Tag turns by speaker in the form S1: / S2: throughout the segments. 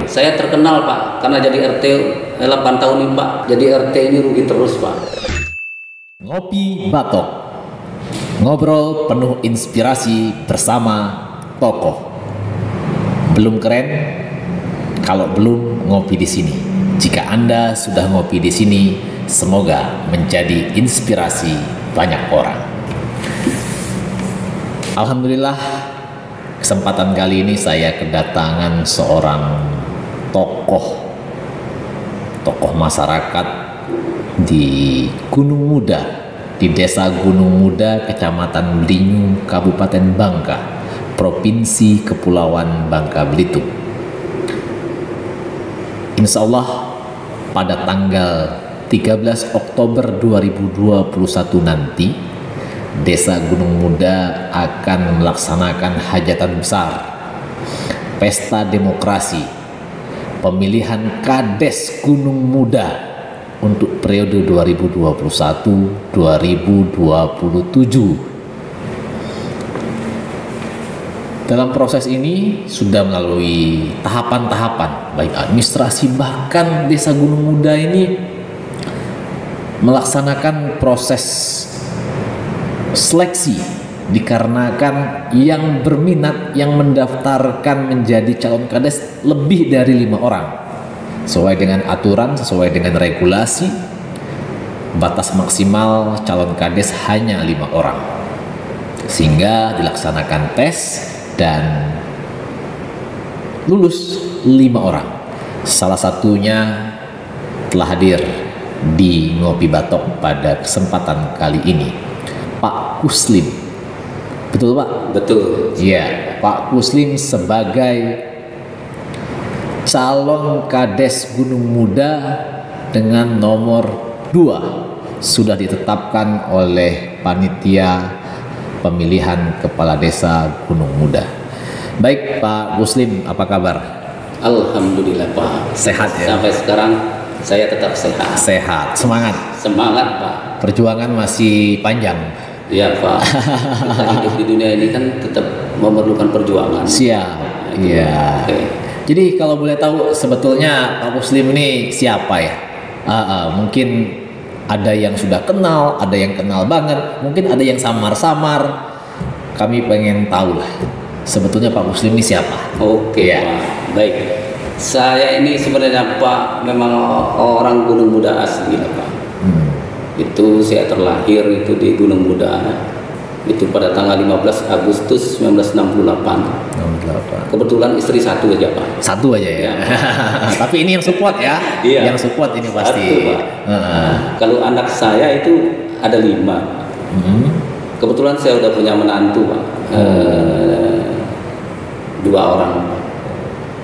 S1: Saya terkenal Pak, karena jadi RT 8 tahun ini Pak. Jadi RT ini rugi terus Pak.
S2: Ngopi Batok, ngobrol penuh inspirasi bersama tokoh. Belum keren? Kalau belum, ngopi di sini. Jika Anda sudah ngopi di sini, semoga menjadi inspirasi banyak orang. Alhamdulillah, kesempatan kali ini saya kedatangan seorang tokoh masyarakat di Gunung Muda, di Desa Gunung Muda, Kecamatan Belinyu, Kabupaten Bangka, Provinsi Kepulauan Bangka Belitung. Insya Allah pada tanggal 13 Oktober 2021 nanti, Desa Gunung Muda akan melaksanakan hajatan besar, pesta demokrasi, pemilihan Kades Gunung Muda untuk periode 2021-2027. Dalam proses ini sudah melalui tahapan-tahapan, baik administrasi, bahkan Desa Gunung Muda ini melaksanakan proses seleksi, dikarenakan yang berminat, yang mendaftarkan menjadi calon kades lebih dari 5 orang. Sesuai dengan aturan, sesuai dengan regulasi, batas maksimal calon kades hanya 5 orang. Sehingga dilaksanakan tes dan lulus 5 orang. Salah satunya telah hadir di Ngopi Batok pada kesempatan kali ini, Pak Kuslim. Betul Pak?
S1: Betul.
S2: Iya, Pak Kuslim sebagai calon Kades Gunung Muda dengan nomor 2 sudah ditetapkan oleh panitia pemilihan kepala desa Gunung Muda. Baik Pak Kuslim, apa kabar?
S1: Alhamdulillah Pak.
S2: Sehat ya?
S1: Sampai sekarang saya tetap sehat.
S2: Sehat, semangat.
S1: Semangat Pak.
S2: Perjuangan masih panjang.
S1: Iya Pak. Kita hidup di dunia ini kan tetap memerlukan perjuangan.
S2: Siap. Iya.
S1: Oke.
S2: Jadi kalau boleh tahu sebetulnya Pak Kuslim ini siapa ya? Mungkin ada yang sudah kenal, ada yang kenal banget, mungkin ada yang samar-samar. Kami pengen tahu lah, sebetulnya Pak Kuslim ini siapa?
S1: Oke
S2: Ya.
S1: Pak. Baik. Saya ini sebenarnya Pak memang orang Gunung Muda asli lah Pak. Itu saya terlahir itu di Gunung Muda. Itu pada tanggal 15 Agustus 1968. Kebetulan istri satu aja Pak.
S2: Satu aja ya. Tapi ini yang support ya.
S1: Iya.
S2: Yang support ini pasti.
S1: Satu, Pak. Kalau anak saya itu ada 5. Kebetulan saya udah punya menantu Pak. 2 orang.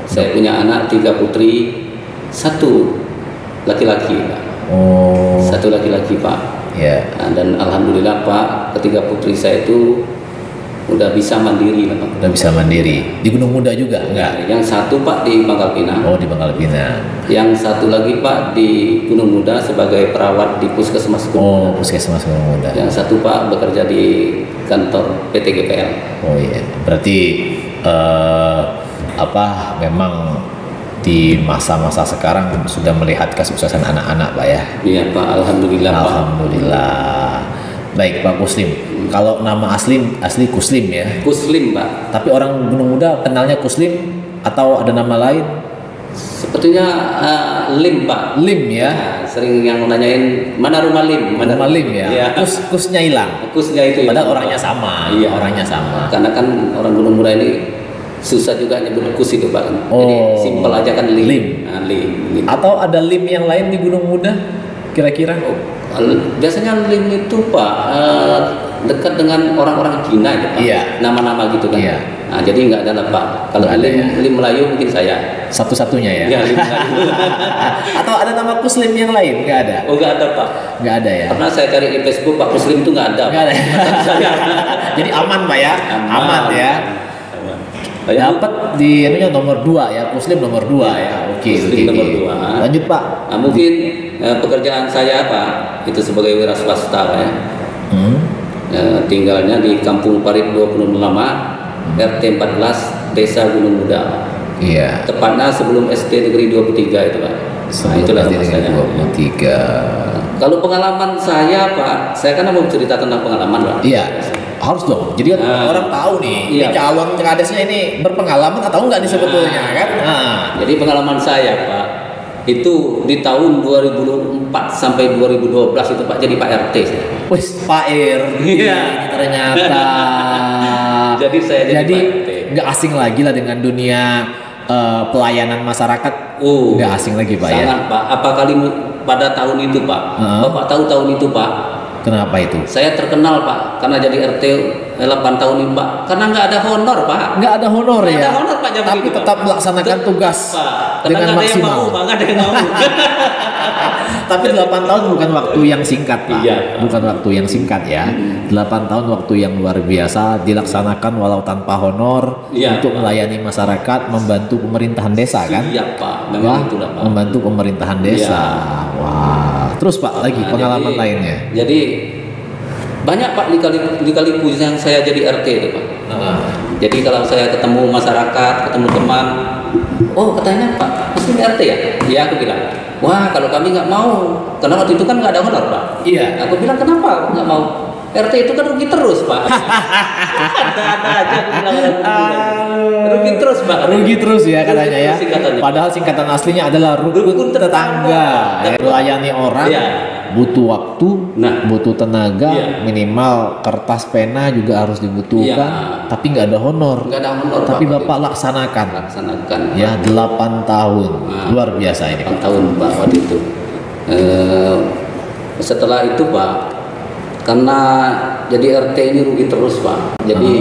S1: Saya punya anak 3 putri, 1 laki-laki Pak.
S2: Oh.
S1: 1 laki-laki Pak.
S2: Ya.
S1: Dan alhamdulillah Pak, ketiga putri saya itu udah bisa mandiri lah Pak.
S2: Udah bisa mandiri. Di Gunung Muda juga enggak?
S1: Yang 1 Pak di Pangkal Pinang.
S2: Oh, di Pangkal Pinang.
S1: Yang 1 lagi Pak di Gunung Muda sebagai perawat di Puskesmas Gunung Muda.
S2: Oh, Puskesmas Gunung Muda.
S1: Yang 1 Pak bekerja di kantor PT GPL.
S2: Oh iya. Berarti memang di masa-masa sekarang sudah melihat kesuksesan anak-anak Pak ya?
S1: Iya Pak, alhamdulillah Pak.
S2: Alhamdulillah. Baik Pak Kuslim, kalau nama asli Kuslim ya?
S1: Kuslim Pak.
S2: Tapi orang Gunung Muda kenalnya Kuslim atau ada nama lain?
S1: Sepertinya Lim Pak.
S2: Lim ya?
S1: Sering yang nanyain mana rumah Lim? Mana
S2: Rumah Lim ya?
S1: Iya.
S2: Kusnya hilang.
S1: Kusnya itu.
S2: Padahal
S1: hilang,
S2: orangnya
S1: Pak.
S2: sama.
S1: Iya.
S2: Orangnya sama.
S1: Karena kan orang Gunung Muda ini susah juga nyebut kus itu Pak. Jadi
S2: Oh,
S1: simpel aja kan Lim.
S2: Lim.
S1: Lim.
S2: Atau ada Lim yang lain di Gunung Muda? Kira-kira?
S1: Biasanya Lim itu Pak dekat dengan orang-orang Cina gitu Pak.
S2: Iya.
S1: Nama-nama gitu kan.
S2: Iya.
S1: Nah, jadi nggak ada lah Pak. Kalau
S2: Nggak ada
S1: Lim,
S2: ya.
S1: Lim Melayu mungkin saya.
S2: Satu-satunya ya?
S1: Iya, Lim Melayu.
S2: Atau ada nama Kuslim yang lain? Nggak ada?
S1: Oh nggak ada Pak.
S2: Nggak ada ya?
S1: Pernah saya cari di Facebook Pak Muslim itu nggak ada.
S2: Nggak ada.
S1: Saya.
S2: Jadi aman Pak ya? Aman ya? Dapat di nomor 2 ya, Kuslim nomor 2 ya. Oke.
S1: Kuslim nomor 2.
S2: Lanjut Pak.
S1: Nah, mungkin pekerjaan saya Pak itu sebagai wira swasta Pak ya. Tinggalnya di Kampung Parit 26 RT 14 Desa Gunung Muda.
S2: Iya.
S1: Tepatnya sebelum SD Negeri 23 itu Pak. Nah, itulah rumah saya.
S2: 23.
S1: Kalau pengalaman saya Pak, saya kan mau cerita tentang pengalaman Pak.
S2: Iya, harus dong. Jadi kan orang tahu nih,
S1: Iya.
S2: ini calon kadesnya ini berpengalaman atau enggak nih sebetulnya kan? Nah,
S1: Jadi pengalaman saya Pak, itu di tahun 2004 sampai 2012 itu Pak jadi Pak RT saya.
S2: wis Pak RT
S1: Iya.
S2: ternyata.
S1: Jadi saya jadi
S2: Jadi
S1: Pak RT.
S2: nggak asing lagi lah dengan dunia pelayanan masyarakat. Nggak asing lagi Pak ya.
S1: Sangat Pak. Apa kali pada tahun itu Pak? Bapak tahu tahun itu Pak?
S2: Kenapa itu?
S1: Saya terkenal Pak karena jadi RT 8 tahun ini Pak. Karena nggak ada honor Pak.
S2: Nggak ada honor
S1: Nggak
S2: ya.
S1: ada honor Pak jam
S2: Tapi
S1: begitu,
S2: tetap
S1: Pak.
S2: melaksanakan tugas
S1: Pak. Karena
S2: dengan
S1: nggak ada yang
S2: maksimal.
S1: mau Pak, nggak ada yang mau.
S2: Tapi 8 tahun bukan waktu yang singkat Pak.
S1: Iya, Pak.
S2: Bukan waktu yang singkat ya. 8 tahun waktu yang luar biasa dilaksanakan walau tanpa honor
S1: Iya,
S2: untuk
S1: Pak.
S2: melayani masyarakat, membantu pemerintahan desa kan?
S1: Iya Pak,
S2: Wah,
S1: memang itulah Pak.
S2: membantu pemerintahan desa.
S1: Iya.
S2: Wah. Terus Pak lagi
S1: Nah,
S2: pengalaman
S1: jadi-
S2: lainnya.
S1: Jadi banyak Pak lika-liku yang saya jadi RT itu Pak. Jadi kalau saya ketemu masyarakat, ketemu teman, oh katanya Pak, pasti RT ya? Iya aku bilang. Wah kalau kami nggak mau, karena waktu itu kan nggak ada honor Pak.
S2: Iya.
S1: Aku bilang kenapa nggak mau? RT itu kan rugi terus Pak. Ada aja aku bilang rugi terus Pak.
S2: Rugi terus ya katanya ya.
S1: Rugi terus singkatannya.
S2: Padahal singkatan aslinya adalah rukun
S1: Rukun
S2: tetangga.
S1: tetangga.
S2: Ya, melayani orang
S1: Iya.
S2: butuh waktu,
S1: Nah.
S2: butuh tenaga,
S1: Iya.
S2: minimal kertas pena juga harus dibutuhkan,
S1: Iya.
S2: tapi nggak ada honor.
S1: Nggak ada honor
S2: Tapi
S1: Pak.
S2: Bapak laksanakan.
S1: Laksanakan.
S2: Ya 8 tahun.
S1: Nah.
S2: Luar biasa ini
S1: 8
S2: Pak.
S1: tahun Pak waktu itu. Setelah itu Pak, karena jadi RT ini rugi terus Pak. Jadi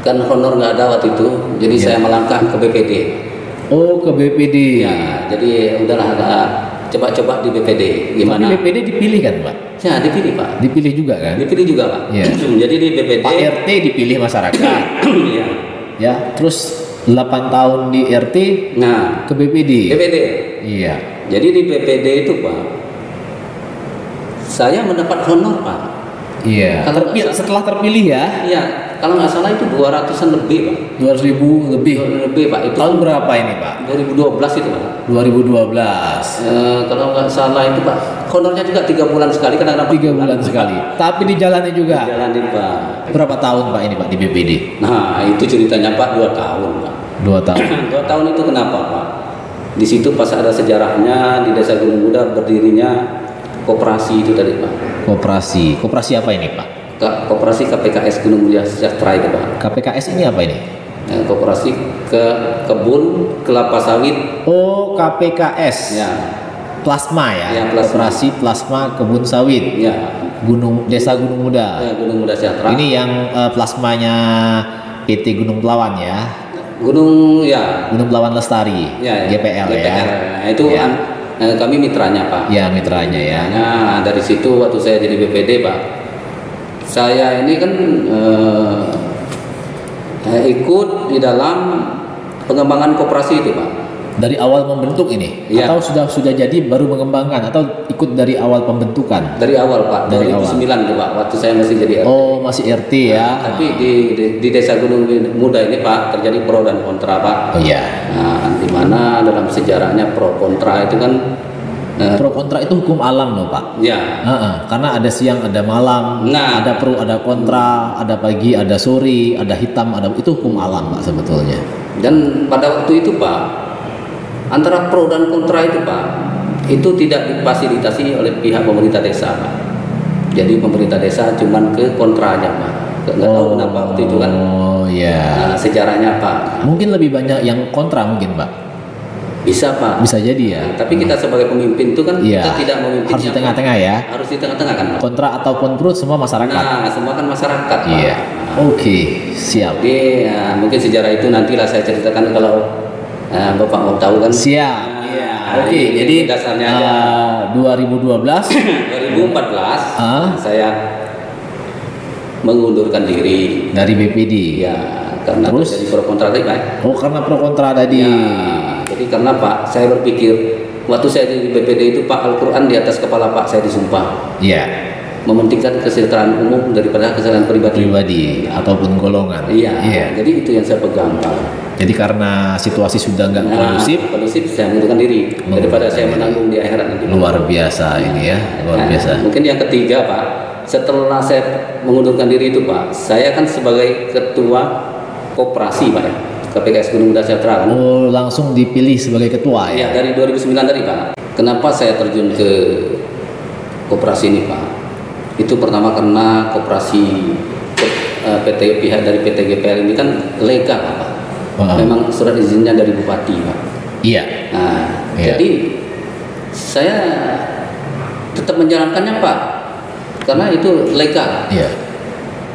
S1: kan honor nggak ada waktu itu, jadi
S2: Iya.
S1: saya melangkah ke BPD.
S2: Oh, ke BPD.
S1: Ya, jadi udahlah coba-coba di BPD. Gimana?
S2: Tapi BPD dipilih kan Pak?
S1: Ya dipilih Pak.
S2: Dipilih juga kan?
S1: Dipilih juga Pak.
S2: Iya.
S1: Jadi di BPD.
S2: Pak RT dipilih masyarakat.
S1: Iya.
S2: Ya, terus 8 tahun di RT
S1: Nah,
S2: ke BPD.
S1: BPD.
S2: Iya.
S1: Jadi di BPD itu Pak, saya mendapat honor Pak.
S2: Iya.
S1: Kalau
S2: Setelah terpilih ya,
S1: Iya, kalau nggak salah itu 200-an lebih Pak.
S2: 200.000 lebih.
S1: Lebih Pak, itu
S2: Tahun berapa ini Pak?
S1: 2012 itu Pak.
S2: 2012.
S1: Kalau nggak salah itu Pak, honornya juga 3 bulan sekali, kadang-kadang
S2: 3 bulan sekali. Tapi dijalani juga.
S1: Jalan di Pak.
S2: Berapa tahun Pak ini Pak di BPD?
S1: Nah itu ceritanya Pak 2 tahun Pak.
S2: 2 tahun.
S1: 2 tahun itu kenapa Pak? Di situ pas ada sejarahnya di Desa Gunung Muda berdirinya koperasi itu tadi Pak.
S2: Koperasi. Koperasi apa ini Pak?
S1: Koperasi KPKS Gunung Mulia Sejahtera itu Pak.
S2: KPKS ini apa ini?
S1: Koperasi kebun kelapa sawit.
S2: Oh, KPKS.
S1: Ya,
S2: Plasma ya.
S1: Ya, plasma.
S2: Koperasi Plasma Kebun Sawit.
S1: ya.
S2: Desa Gunung Muda.
S1: Gunung Muda Sejahtera.
S2: Ini yang plasmanya PT Gunung Pelawan ya.
S1: Gunung ya.
S2: Gunung Pelawan Lestari.
S1: Ya,
S2: GPL ya.
S1: Nah, itu
S2: Ya.
S1: kami mitranya Pak.
S2: Ya, mitranya ya.
S1: Nah dari situ waktu saya jadi BPD Pak, saya ini kan ikut di dalam pengembangan koperasi itu Pak.
S2: Dari awal membentuk ini
S1: Iya.
S2: atau sudah jadi baru mengembangkan atau ikut dari awal pembentukan?
S1: Dari awal Pak,
S2: Dari
S1: 2009 tuh Pak, waktu saya masih jadi RT.
S2: Oh, masih RT ya.
S1: Tapi di Desa Gunung Muda ini Pak terjadi pro dan kontra Pak.
S2: Oh iya.
S1: Nah, di mana dalam sejarahnya pro kontra itu kan
S2: Pro kontra itu hukum alam loh Pak.
S1: ya.
S2: Karena ada siang, ada malam,
S1: Nah.
S2: ada pro, ada kontra, ada pagi, ada sore, ada hitam, ada itu hukum alam Pak sebetulnya.
S1: Dan pada waktu itu Pak, antara pro dan kontra itu Pak, itu tidak difasilitasi oleh pihak pemerintah desa Pak. Jadi pemerintah desa cuman ke kontra aja Pak. Nggak tahu kenapa waktu itu kan.
S2: Oh iya.
S1: Nah, sejarahnya Pak.
S2: Mungkin lebih banyak yang kontra mungkin Pak.
S1: Bisa Pak.
S2: Bisa jadi ya.
S1: Tapi kita sebagai pemimpin itu kan
S2: Iya.
S1: kita tidak memimpin.
S2: Harus di tengah-tengah ya.
S1: Harus di tengah-tengah kan Pak.
S2: Kontra ataupun pro semua masyarakat.
S1: Nah, semua kan masyarakat Pak.
S2: Iya. Oke, siap.
S1: Jadi mungkin sejarah itu nantilah saya ceritakan kalau Bapak mau tahu kan.
S2: Siap.
S1: Iya.
S2: Oke,
S1: Ini
S2: jadi
S1: dasarnya aja.
S2: 2012
S1: 2014 saya mengundurkan diri.
S2: dari BPD.
S1: Ya, karena
S2: Terus?
S1: terjadi pro kontra tadi Pak.
S2: Oh, karena pro kontra tadi.
S1: Ya, jadi karena Pak, saya berpikir waktu saya di BPD itu Pak, Al-Quran di atas kepala Pak saya disumpah
S2: Iya,
S1: mementingkan kesejahteraan umum daripada kesejahteraan pribadi.
S2: pribadi ataupun golongan.
S1: Iya.
S2: Iya.
S1: Jadi itu yang saya pegang Pak.
S2: Jadi karena situasi sudah nggak
S1: kondusif saya mengundurkan diri daripada saya menanggung di akhirat nanti.
S2: Luar biasa ini ya, luar biasa.
S1: Mungkin yang ketiga Pak, setelah saya mengundurkan diri itu Pak, saya kan sebagai ketua koperasi Pak ya, KPKS Gunung Muda Sejahtera kan.
S2: Oh, langsung dipilih sebagai ketua ya?
S1: Ya dari 2009 tadi Pak. Kenapa saya terjun ke koperasi ini Pak? Itu pertama karena koperasi pihak dari PT GPL ini kan legal Pak. Memang surat izinnya dari bupati Pak.
S2: Iya.
S1: Nah, jadi saya tetap menjalankannya Pak, karena itu legal.
S2: Iya.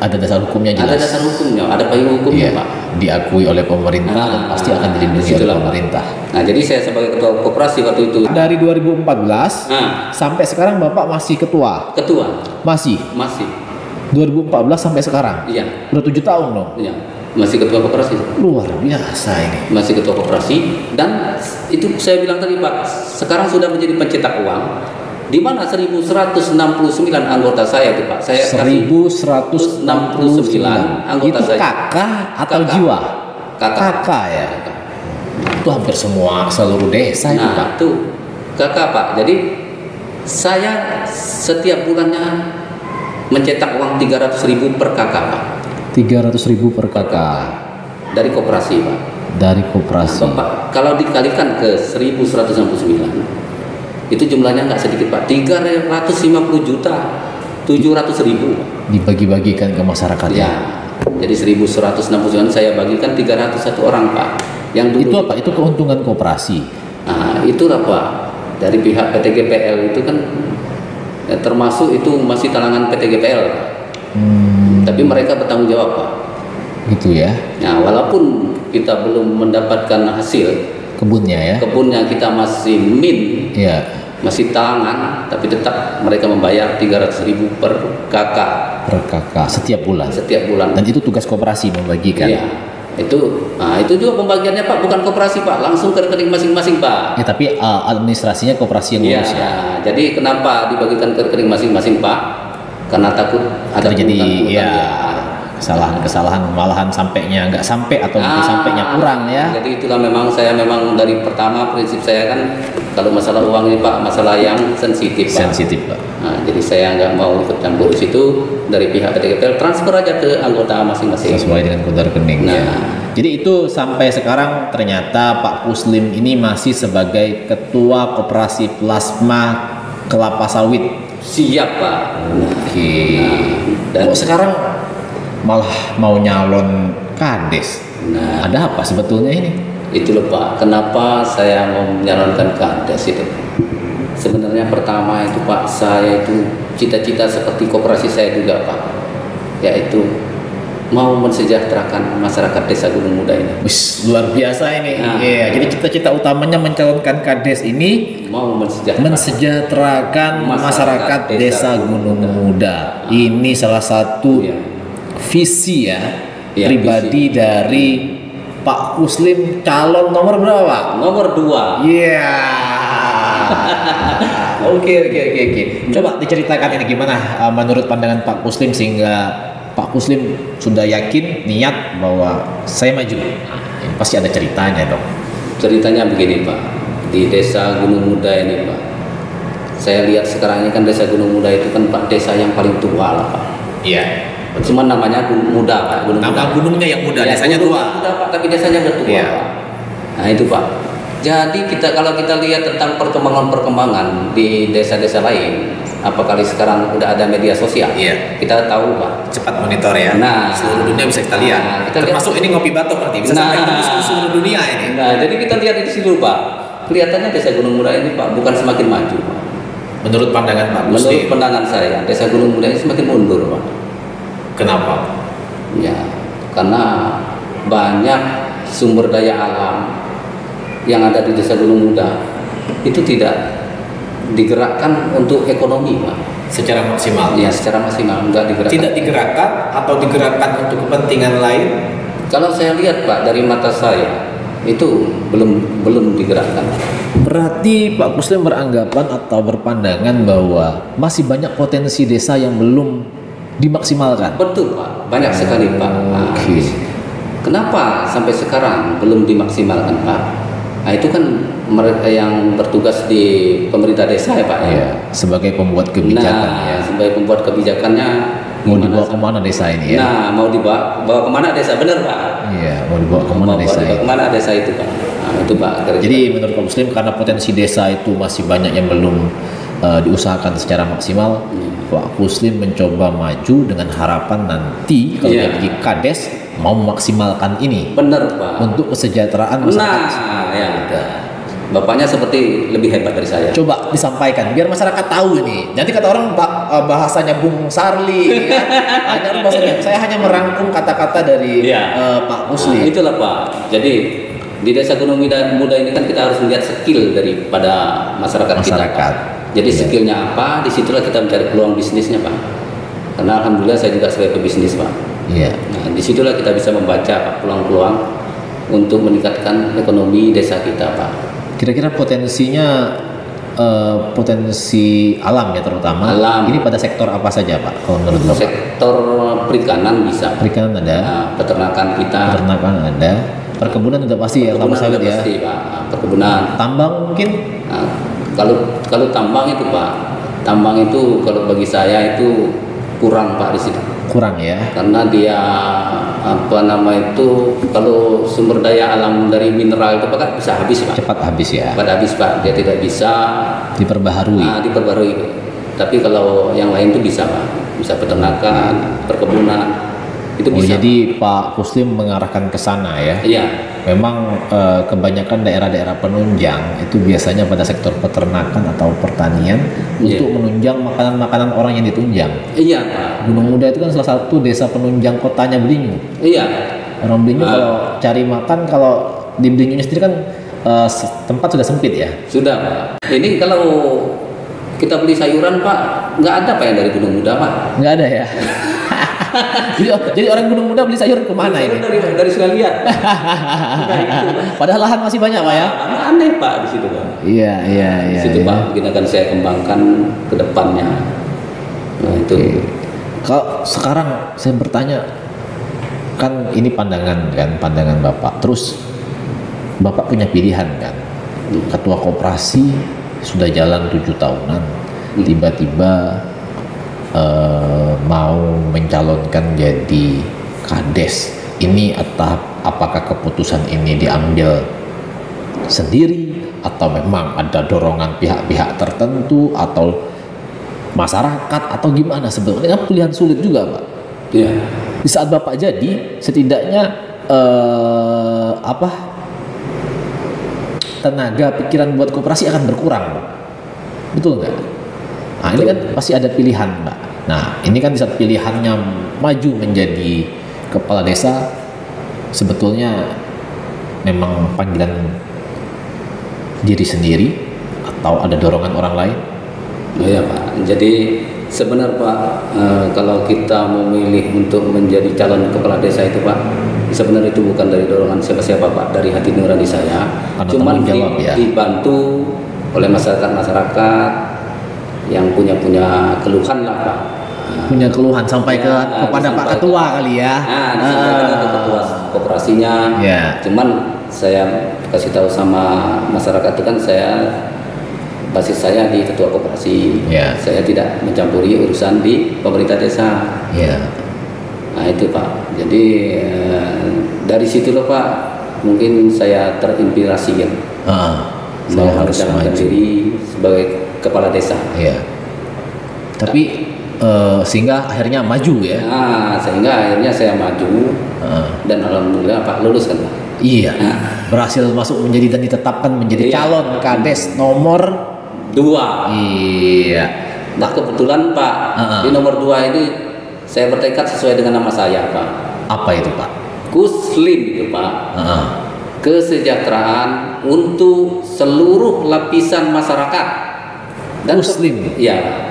S2: Ada dasar hukumnya jelas.
S1: Ada dasar hukumnya, ada payung hukumnya Pak.
S2: Diakui oleh pemerintah dan pasti akan dilindungi oleh pemerintah.
S1: Nah, jadi saya sebagai ketua koperasi waktu itu.
S2: Dari 2014 sampai sekarang Bapak masih ketua?
S1: Ketua.
S2: Masih?
S1: Masih.
S2: 2014 sampai sekarang?
S1: Iya.
S2: Udah 7 tahun dong?
S1: Iya. Masih ketua koperasi.
S2: Luar biasa ini.
S1: Masih ketua koperasi, dan itu saya bilang tadi Pak, sekarang sudah menjadi pencetak uang. Di mana 1169 anggota saya itu Pak. Saya
S2: 1169
S1: anggota
S2: itu
S1: saya.
S2: kakak atau jiwa? Kakak ya. Itu hampir semua seluruh desa itu Pak.
S1: Nah, itu kakak Pak. Jadi saya setiap bulannya mencetak uang 300.000 per kakak Pak.
S2: 300.000 per kakak
S1: dari koperasi Pak.
S2: Dari koperasi.
S1: Pak, kalau dikalikan ke 1169 itu jumlahnya nggak sedikit Pak. 350 juta 700.000
S2: dibagi-bagikan ke masyarakat
S1: ya. Jadi 1169 saya bagikan 301 orang Pak. Yang dulu
S2: itu apa? Itu keuntungan koperasi.
S1: Nah, itulah Pak. Dari pihak PT GPL itu kan termasuk itu masih talangan PT GPL Pak. Tapi mereka bertanggung jawab Pak.
S2: Gitu ya.
S1: Nah, walaupun kita belum mendapatkan hasil
S2: kebunnya ya.
S1: Kebunnya kita masih
S2: ya.
S1: Masih talangan, tapi tetap mereka membayar 300.000 per kakak.
S2: Per kakak setiap bulan.
S1: Setiap bulan.
S2: Dan itu tugas koperasi membagikan.
S1: Iya. Itu juga pembagiannya Pak, bukan koperasi Pak, langsung ke rekening masing-masing Pak.
S2: Ya, tapi administrasinya koperasi yang ngurus ya.
S1: Jadi kenapa dibagikan ke rekening masing-masing Pak? Karena takut ada
S2: terjadi kesalahan malahan sampainya nggak sampai atau mungkin sampainya kurang ya.
S1: Jadi itulah saya memang dari pertama prinsip saya kan kalau masalah uang ini Pak, masalah yang sensitif Pak.
S2: Sensitif Pak.
S1: Nah, jadi saya nggak mau ikut campur di situ. Dari pihak PT GPL transfer aja ke anggota masing-masing
S2: sesuai dengan kode rekening. Jadi itu sampai sekarang ternyata Pak Kuslim ini masih sebagai ketua koperasi plasma kelapa sawit.
S1: Siap Pak.
S2: Oke. Dan sekarang malah mau nyalon kades. Ada apa sebetulnya ini?
S1: Itu loh Pak, kenapa saya mau menyalonkan kades itu? Sebenarnya pertama itu Pak, saya itu cita-cita seperti koperasi saya juga Pak, yaitu mau mensejahterakan masyarakat desa Gunung Muda ini.
S2: Wis, luar biasa ini. Iya, jadi cita-cita utamanya mencalonkan kades ini
S1: mau
S2: mensejahterakan masyarakat desa Gunung Muda. Ini salah satu visi pribadi visi dari Pak Kuslim, calon nomor berapa?
S1: Nomor 2.
S2: Iya. Oke. Coba diceritakan ini gimana menurut pandangan Pak Kuslim sehingga Pak Kuslim sudah yakin niat bahwa saya maju. Ini pasti ada ceritanya dong.
S1: Ceritanya begini Pak, di desa Gunung Muda ini Pak, saya lihat sekarang ini kan desa Gunung Muda itu kan Pak desa yang paling tua lah Pak.
S2: Iya.
S1: Cuma namanya muda Pak.
S2: Nama gunungnya yang muda, desanya tua.
S1: Muda Pak, tapi desanya udah tua Pak. Nah itu Pak. Jadi kalau kita lihat tentang perkembangan di desa-desa lain, apakah sekarang udah ada media sosial?
S2: Iya.
S1: Kita tahu Pak.
S2: Cepat monitor ya.
S1: Nah,
S2: seluruh dunia bisa kita lihat. Termasuk ini ngopi batok berarti bisa sampai tembus ke seluruh dunia ini.
S1: Nah, jadi kita lihat di situ Pak. Kelihatannya desa Gunung Muda ini Pak bukan semakin maju Pak.
S2: Menurut pandangan Pak Kuslim?
S1: Menurut pandangan saya, desa Gunung Muda ini semakin mundur Pak.
S2: Kenapa?
S1: Ya, karena banyak sumber daya alam yang ada di desa Gunung Muda itu tidak digerakkan untuk ekonomi Pak.
S2: Secara maksimal?
S1: Ya, secara maksimal enggak digerakkan.
S2: Tidak digerakkan atau digerakkan untuk kepentingan lain?
S1: Kalau saya lihat Pak dari mata saya itu belum digerakkan.
S2: Berarti Pak Kuslim beranggapan atau berpandangan bahwa masih banyak potensi desa yang belum dimaksimalkan.
S1: Betul Pak, banyak sekali Pak. Kenapa sampai sekarang belum dimaksimalkan, Pak? Nah, itu kan mereka yang bertugas di pemerintah desa ya, Pak.
S2: Iya, sebagai pembuat kebijakan ya.
S1: Sebagai pembuat kebijakannya
S2: Mau
S1: gimana
S2: dibawa kemana desa ini ya?
S1: Nah, mau dibawa kemana desa, benar, Pak?
S2: Iya, mau dibawa kemana desa
S1: Dibawa
S2: ini?
S1: kemana desa itu, Pak? Nah, itu, Pak.
S2: Jadi menurut Pak Muslim, karena potensi desa itu masih banyak yang belum diusahakan secara maksimal, Pak Muslim mencoba maju dengan harapan nanti kalau
S1: Iya.
S2: jadi Kades mau memaksimalkan ini
S1: Benar, Pak.
S2: untuk kesejahteraan masyarakat.
S1: Nah, ya. Bapaknya seperti lebih hebat dari saya.
S2: Coba disampaikan biar masyarakat tahu ini. Nanti kata orang bahasanya Bung Sarli, kan? Hanya bahasanya. Saya hanya merangkum kata-kata dari
S1: Iya.
S2: Pak
S1: Nah,
S2: Muslim.
S1: itulah, Pak. Jadi di Desa Gunung Muda ini kan kita harus melihat skill daripada masyarakat kita.
S2: Masyarakat.
S1: Jadi
S2: Iya.
S1: skillnya apa? Disitulah kita mencari peluang bisnisnya, Pak. Karena alhamdulillah saya juga sebagai pebisnis, Pak.
S2: Iya.
S1: Nah, disitulah kita bisa membaca, Pak, peluang-peluang untuk meningkatkan ekonomi desa kita, Pak.
S2: Kira-kira potensinya potensi alam ya terutama.
S1: Alam.
S2: Ini pada sektor apa saja Pak? Kalau menurut Bapak?
S1: Sektor perikanan bisa.
S2: Perikanan ada,
S1: Nah, peternakan kita.
S2: peternakan ada, perkebunan sudah pasti ya, kelapa
S1: Perkebunan
S2: sawit
S1: udah
S2: ya.
S1: pasti, Pak. Perkebunan.
S2: Tambang mungkin?
S1: Nah, kalau tambang itu, Pak, tambang itu kalau bagi saya itu kurang, Pak, di situ.
S2: Kurang ya.
S1: Karena dia kalau sumber daya alam dari mineral itu, Pak, kan bisa habis, Pak.
S2: Cepat habis ya.
S1: Cepat habis, Pak. Dia tidak bisa
S2: Diperbaharui.
S1: diperbarui. Tapi kalau yang lain itu bisa, Pak. Bisa peternakan, perkebunan. Itu
S2: Oh,
S1: bisa.
S2: jadi Pak Muslim mengarahkan ke sana ya.
S1: Iya.
S2: Memang kebanyakan daerah-daerah penunjang itu biasanya pada sektor peternakan atau pertanian
S1: Iya.
S2: untuk menunjang makanan-makanan orang yang ditunjang.
S1: Iya, Pak.
S2: Gunung Muda itu kan salah satu desa penunjang kotanya Belinyu.
S1: Iya.
S2: Orang Belinyu kalau cari makan, kalau di Belinyunya sendiri kan tempat sudah sempit ya.
S1: Sudah, Pak. Ini kalau kita beli sayuran, Pak, nggak ada, Pak, yang dari Gunung Muda, Pak.
S2: Nggak ada ya. jadi orang Gunung Muda beli sayur kemana ini?
S1: Dari sekalian.
S2: Padahal lahan masih banyak Pak ya.
S1: Aneh, Pak, di situ, Pak.
S2: Iya.
S1: Di situ, Pak, mungkin akan saya kembangkan ke depannya. Nah, itu.
S2: Oke. Kalau sekarang saya bertanya, kan ini pandangan Bapak. Terus Bapak punya pilihan kan? Ketua koperasi sudah jalan 7 tahunan, tiba-tiba mau mencalonkan jadi Kades. Ini apakah keputusan ini diambil sendiri atau memang ada dorongan pihak-pihak tertentu atau masyarakat atau gimana sebetulnya? Kan pilihan sulit juga Pak.
S1: Iya.
S2: Di saat Bapak jadi, setidaknya tenaga pikiran buat koperasi akan berkurang, Pak. Betul nggak? Nah, ini kan pasti ada pilihan, Pak. Nah, ini kan di saat pilihannya maju menjadi kepala desa, sebetulnya memang panggilan diri sendiri atau ada dorongan orang lain?
S1: Iya, Pak. Jadi sebenarnya, Pak, kalau kita memilih untuk menjadi calon kepala desa itu, Pak, sebenarnya itu bukan dari dorongan siapa-siapa, Pak, dari hati nurani saya.
S2: Karena
S1: Cuman
S2: tanggung jawab, ya.
S1: dibantu oleh masyarakat yang punya keluhan lah, Pak.
S2: Punya keluhan sampai kepada Pak Ketua kali ya.
S1: Disampaikan ke ketua koperasinya.
S2: Ya.
S1: Cuman saya kasih tahu sama masyarakat itu kan basis saya di ketua koperasi.
S2: Ya.
S1: Saya tidak mencampuri urusan di pemerintah desa.
S2: Ya.
S1: Nah itu, Pak. Jadi dari situ loh, Pak, mungkin saya terinspirasi ya.
S2: Saya harus
S1: mencalonkan
S2: maju.
S1: diri sebagai kepala desa.
S2: Ya. Tapi sehingga akhirnya maju ya.
S1: Nah, sehingga akhirnya saya maju dan alhamdulillah, Pak, lulus kan, Pak.
S2: Iya. Berhasil masuk menjadi dan ditetapkan menjadi
S1: Iya.
S2: calon Kades nomor
S1: 2.
S2: Iya.
S1: Nah, kebetulan, Pak, di nomor 2 ini saya bertekad sesuai dengan nama saya, Pak.
S2: Apa itu Pak?
S1: Kuslim itu, Pak. Kesejahteraan untuk seluruh lapisan masyarakat.
S2: Muslim.
S1: Iya.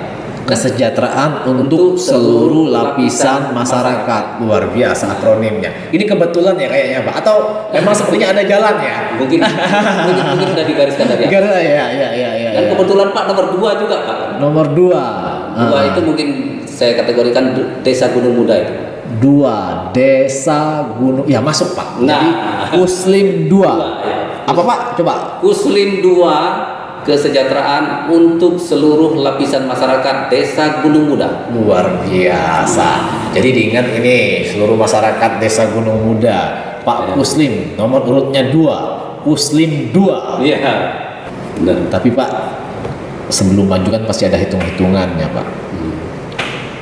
S2: Kesejahteraan untuk seluruh lapisan masyarakat. Luar biasa akronimnya. Ini kebetulan ya kayaknya Pak. Atau memang sepertinya ada jalan ya?
S1: Mungkin sudah digariskan dari awal.
S2: Ya.
S1: Dan kebetulan, Pak, nomor 2 juga, Pak.
S2: Nomor 2.
S1: 2 itu mungkin saya kategorikan desa Gunung Muda itu.
S2: 2 desa gunung, ya masuk Pak.
S1: Nah.
S2: Jadi Kuslim 2.
S1: Ya.
S2: Apa Pak? Coba.
S1: Kuslim 2, kesejahteraan untuk seluruh lapisan masyarakat desa Gunung Muda.
S2: Luar biasa. Jadi diingat ini seluruh masyarakat desa Gunung Muda. Pak Kuslim nomor urutnya 2. Kuslim 2.
S1: Iya. Benar.
S2: Tapi Pak, sebelum maju kan pasti ada hitung-hitungannya Pak.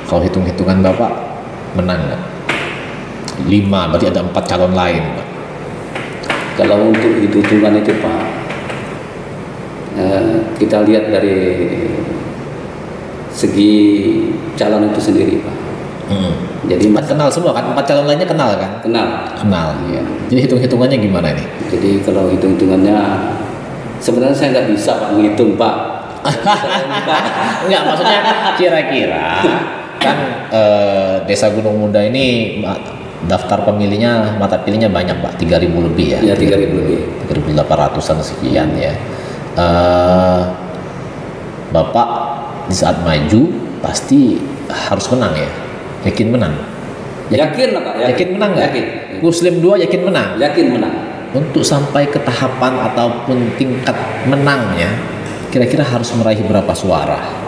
S2: Kalau hitung-hitungan Bapak menang nggak? 5, berarti ada 4 calon lain Pak.
S1: Kalau untuk hitung-hitungan itu Pak, kita lihat dari segi calon itu sendiri Pak. Jadi
S2: Kan kenal semua kan? 4 calon lainnya kenal kan? Kenal.
S1: Iya.
S2: Jadi hitung-hitungannya gimana nih?
S1: Jadi kalau hitung-hitungannya sebenarnya saya nggak bisa Pak menghitung Pak.
S2: Enggak, maksudnya kira-kira kan desa Gunung Muda ini daftar pemilihnya, mata pilihnya banyak Pak, 3.000 lebih ya.
S1: Ya 3.000 lebih.
S2: 3.800-an sekian ya. Bapak di saat maju pasti harus menang ya. Yakin menang?
S1: Yakin lah Pak.
S2: Yakin menang nggak?
S1: Yakin.
S2: Kuslim 2 yakin menang?
S1: Yakin menang.
S2: Untuk sampai ke tahapan ataupun tingkat menangnya, kira-kira harus meraih berapa suara?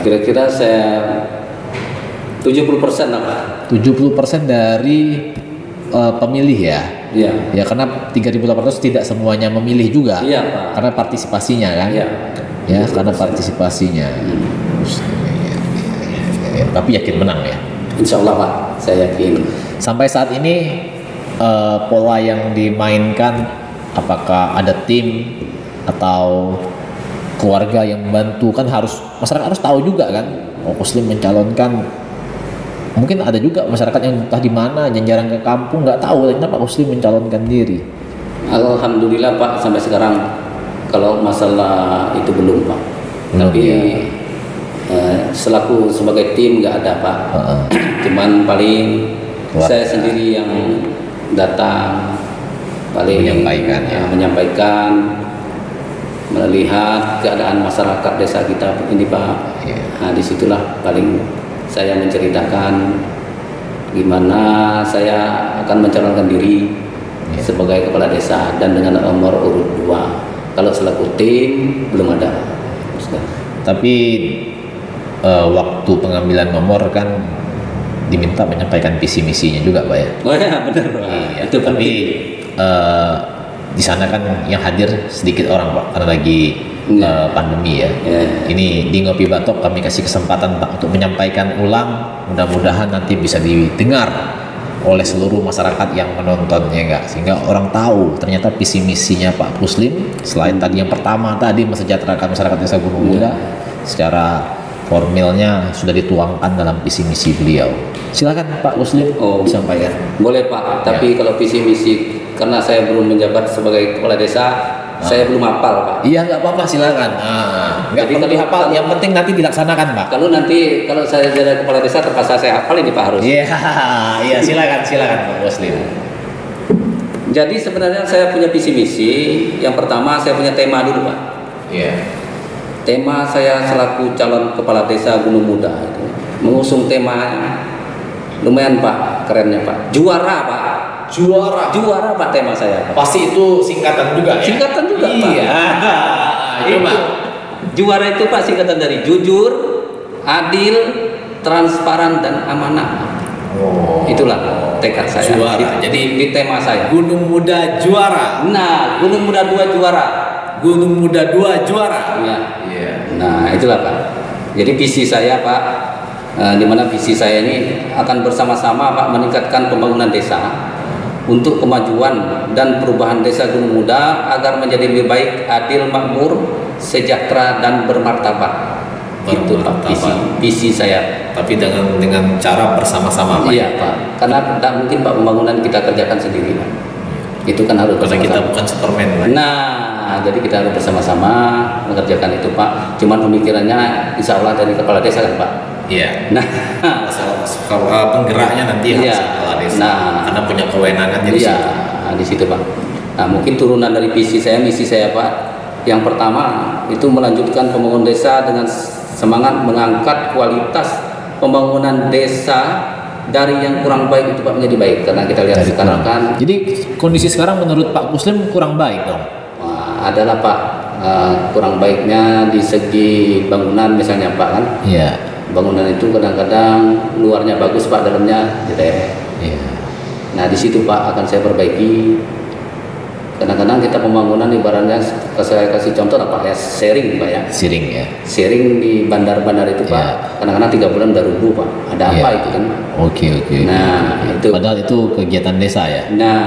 S1: Kira-kira saya 70% lah Pak.
S2: 70% dari pemilih ya?
S1: Iya.
S2: Ya karena 3.800 tidak semuanya memilih juga.
S1: Iya Pak.
S2: Karena partisipasinya kan?
S1: Iya.
S2: Ya, karena partisipasinya. Ya, tapi yakin menang ya?
S1: Insya Allah Pak, saya yakin.
S2: Sampai saat ini pola yang dimainkan, apakah ada tim atau keluarga yang membantu? Kan harus, masyarakat harus tahu juga kan, Kuslim mencalonkan. Mungkin ada juga masyarakat yang entah di mana, yang jarang ke kampung, nggak tahu kenapa Kuslim mencalonkan diri.
S1: Alhamdulillah Pak, sampai sekarang kalau masalah itu belum Pak. Tapi selaku sebagai tim nggak ada Pak. Cuman paling saya sendiri yang datang, paling menyampaikan, melihat keadaan masyarakat desa kita ini Pak. Nah disitulah paling saya menceritakan gimana saya akan mencalonkan diri sebagai kepala desa dan dengan nomor urut 2. Kalau selaku tim belum ada.
S2: Tapi waktu pengambilan nomor kan diminta menyampaikan visi misinya juga Pak ya.
S1: Oh ya benar.
S2: Iya, itu tapi di sana kan yang hadir sedikit orang Pak karena lagi pandemi ya. Ini di Ngopi Batok kami kasih kesempatan Pak untuk menyampaikan ulang, mudah-mudahan nanti bisa didengar oleh seluruh masyarakat yang menontonnya enggak, sehingga orang tahu ternyata visi misinya Pak Kuslim selain tadi yang pertama tadi mensejahterakan masyarakat desa Gunung Muda, secara formilnya sudah dituangkan dalam visi misi beliau. Silakan Pak Kuslim disampaikan.
S1: Boleh Pak, tapi kalau visi misi karena saya belum menjabat sebagai kepala desa, saya belum hafal Pak.
S2: Iya nggak apa-apa, silakan. Nggak perlu dihafal, yang penting nanti dilaksanakan Pak.
S1: Kalau saya jadi kepala desa terpaksa saya hafal ini Pak harus.
S2: Iya silakan Pak Kuslim.
S1: Jadi sebenarnya saya punya visi misi. Yang pertama saya punya tema dulu Pak.
S2: Iya.
S1: Tema saya selaku calon kepala desa Gunung Muda itu mengusung tema lumayan Pak, kerennya Pak. Juara Pak. Juara Pak tema saya Pak.
S2: Pasti itu singkatan juga ya?
S1: Singkatan juga Pak.
S2: Iya.
S1: Itu. Juara itu Pak singkatan dari jujur, adil, transparan dan amanah. Itulah tekad saya.
S2: Juara. Jadi
S1: di tema saya.
S2: Gunung Muda juara.
S1: Nah, Gunung Muda 2 juara.
S2: Gunung Muda 2 juara.
S1: Iya. Nah, itulah Pak. Jadi visi saya Pak, di mana visi saya ini akan bersama-sama Pak meningkatkan pembangunan desa untuk kemajuan dan perubahan desa Gunung Muda agar menjadi lebih baik, adil, makmur, sejahtera dan bermartabat. Itu Pak visi saya.
S2: Tapi dengan cara bersama-sama Pak.
S1: Iya Pak. Karena tidak mungkin Pak pembangunan kita kerjakan sendiri Pak. Itu kan harus
S2: karena kita bukan Superman Pak.
S1: Nah, jadi kita harus bersama-sama mengerjakan itu Pak. Cuman pemikirannya insya Allah dari kepala desa kan Pak.
S2: Iya. Nah, kalau penggeraknya nanti harus kepala desa.
S1: Nah,
S2: karena punya kewenangan jadi
S1: di situ Pak. Nah, mungkin turunan dari visi saya, misi saya Pak. Yang pertama itu melanjutkan pembangunan desa dengan semangat mengangkat kualitas pembangunan desa dari yang kurang baik itu Pak menjadi baik, karena kita lihat
S2: Dari
S1: sekarang
S2: kurang.
S1: kan
S2: Jadi kondisi sekarang menurut Pak Muslim kurang baik dong.
S1: adalah Pak kurang baiknya di segi bangunan misalnya Pak kan.
S2: Iya.
S1: Bangunan itu kadang-kadang luarnya bagus Pak, dalamnya jelek.
S2: Iya.
S1: Nah di situ Pak akan saya perbaiki. Kadang-kadang kita pembangunan ibaratnya, saya kasih contoh Pak ya, sharing Pak ya.
S2: Siring ya.
S1: Sharing di bandar-bandar itu Pak,
S2: Iya.
S1: kadang-kadang 3 bulan udah rubuh Pak. Ada apa
S2: Iya.
S1: itu kan?
S2: Oke.
S1: Nah itu.
S2: Padahal itu kegiatan desa ya.
S1: Nah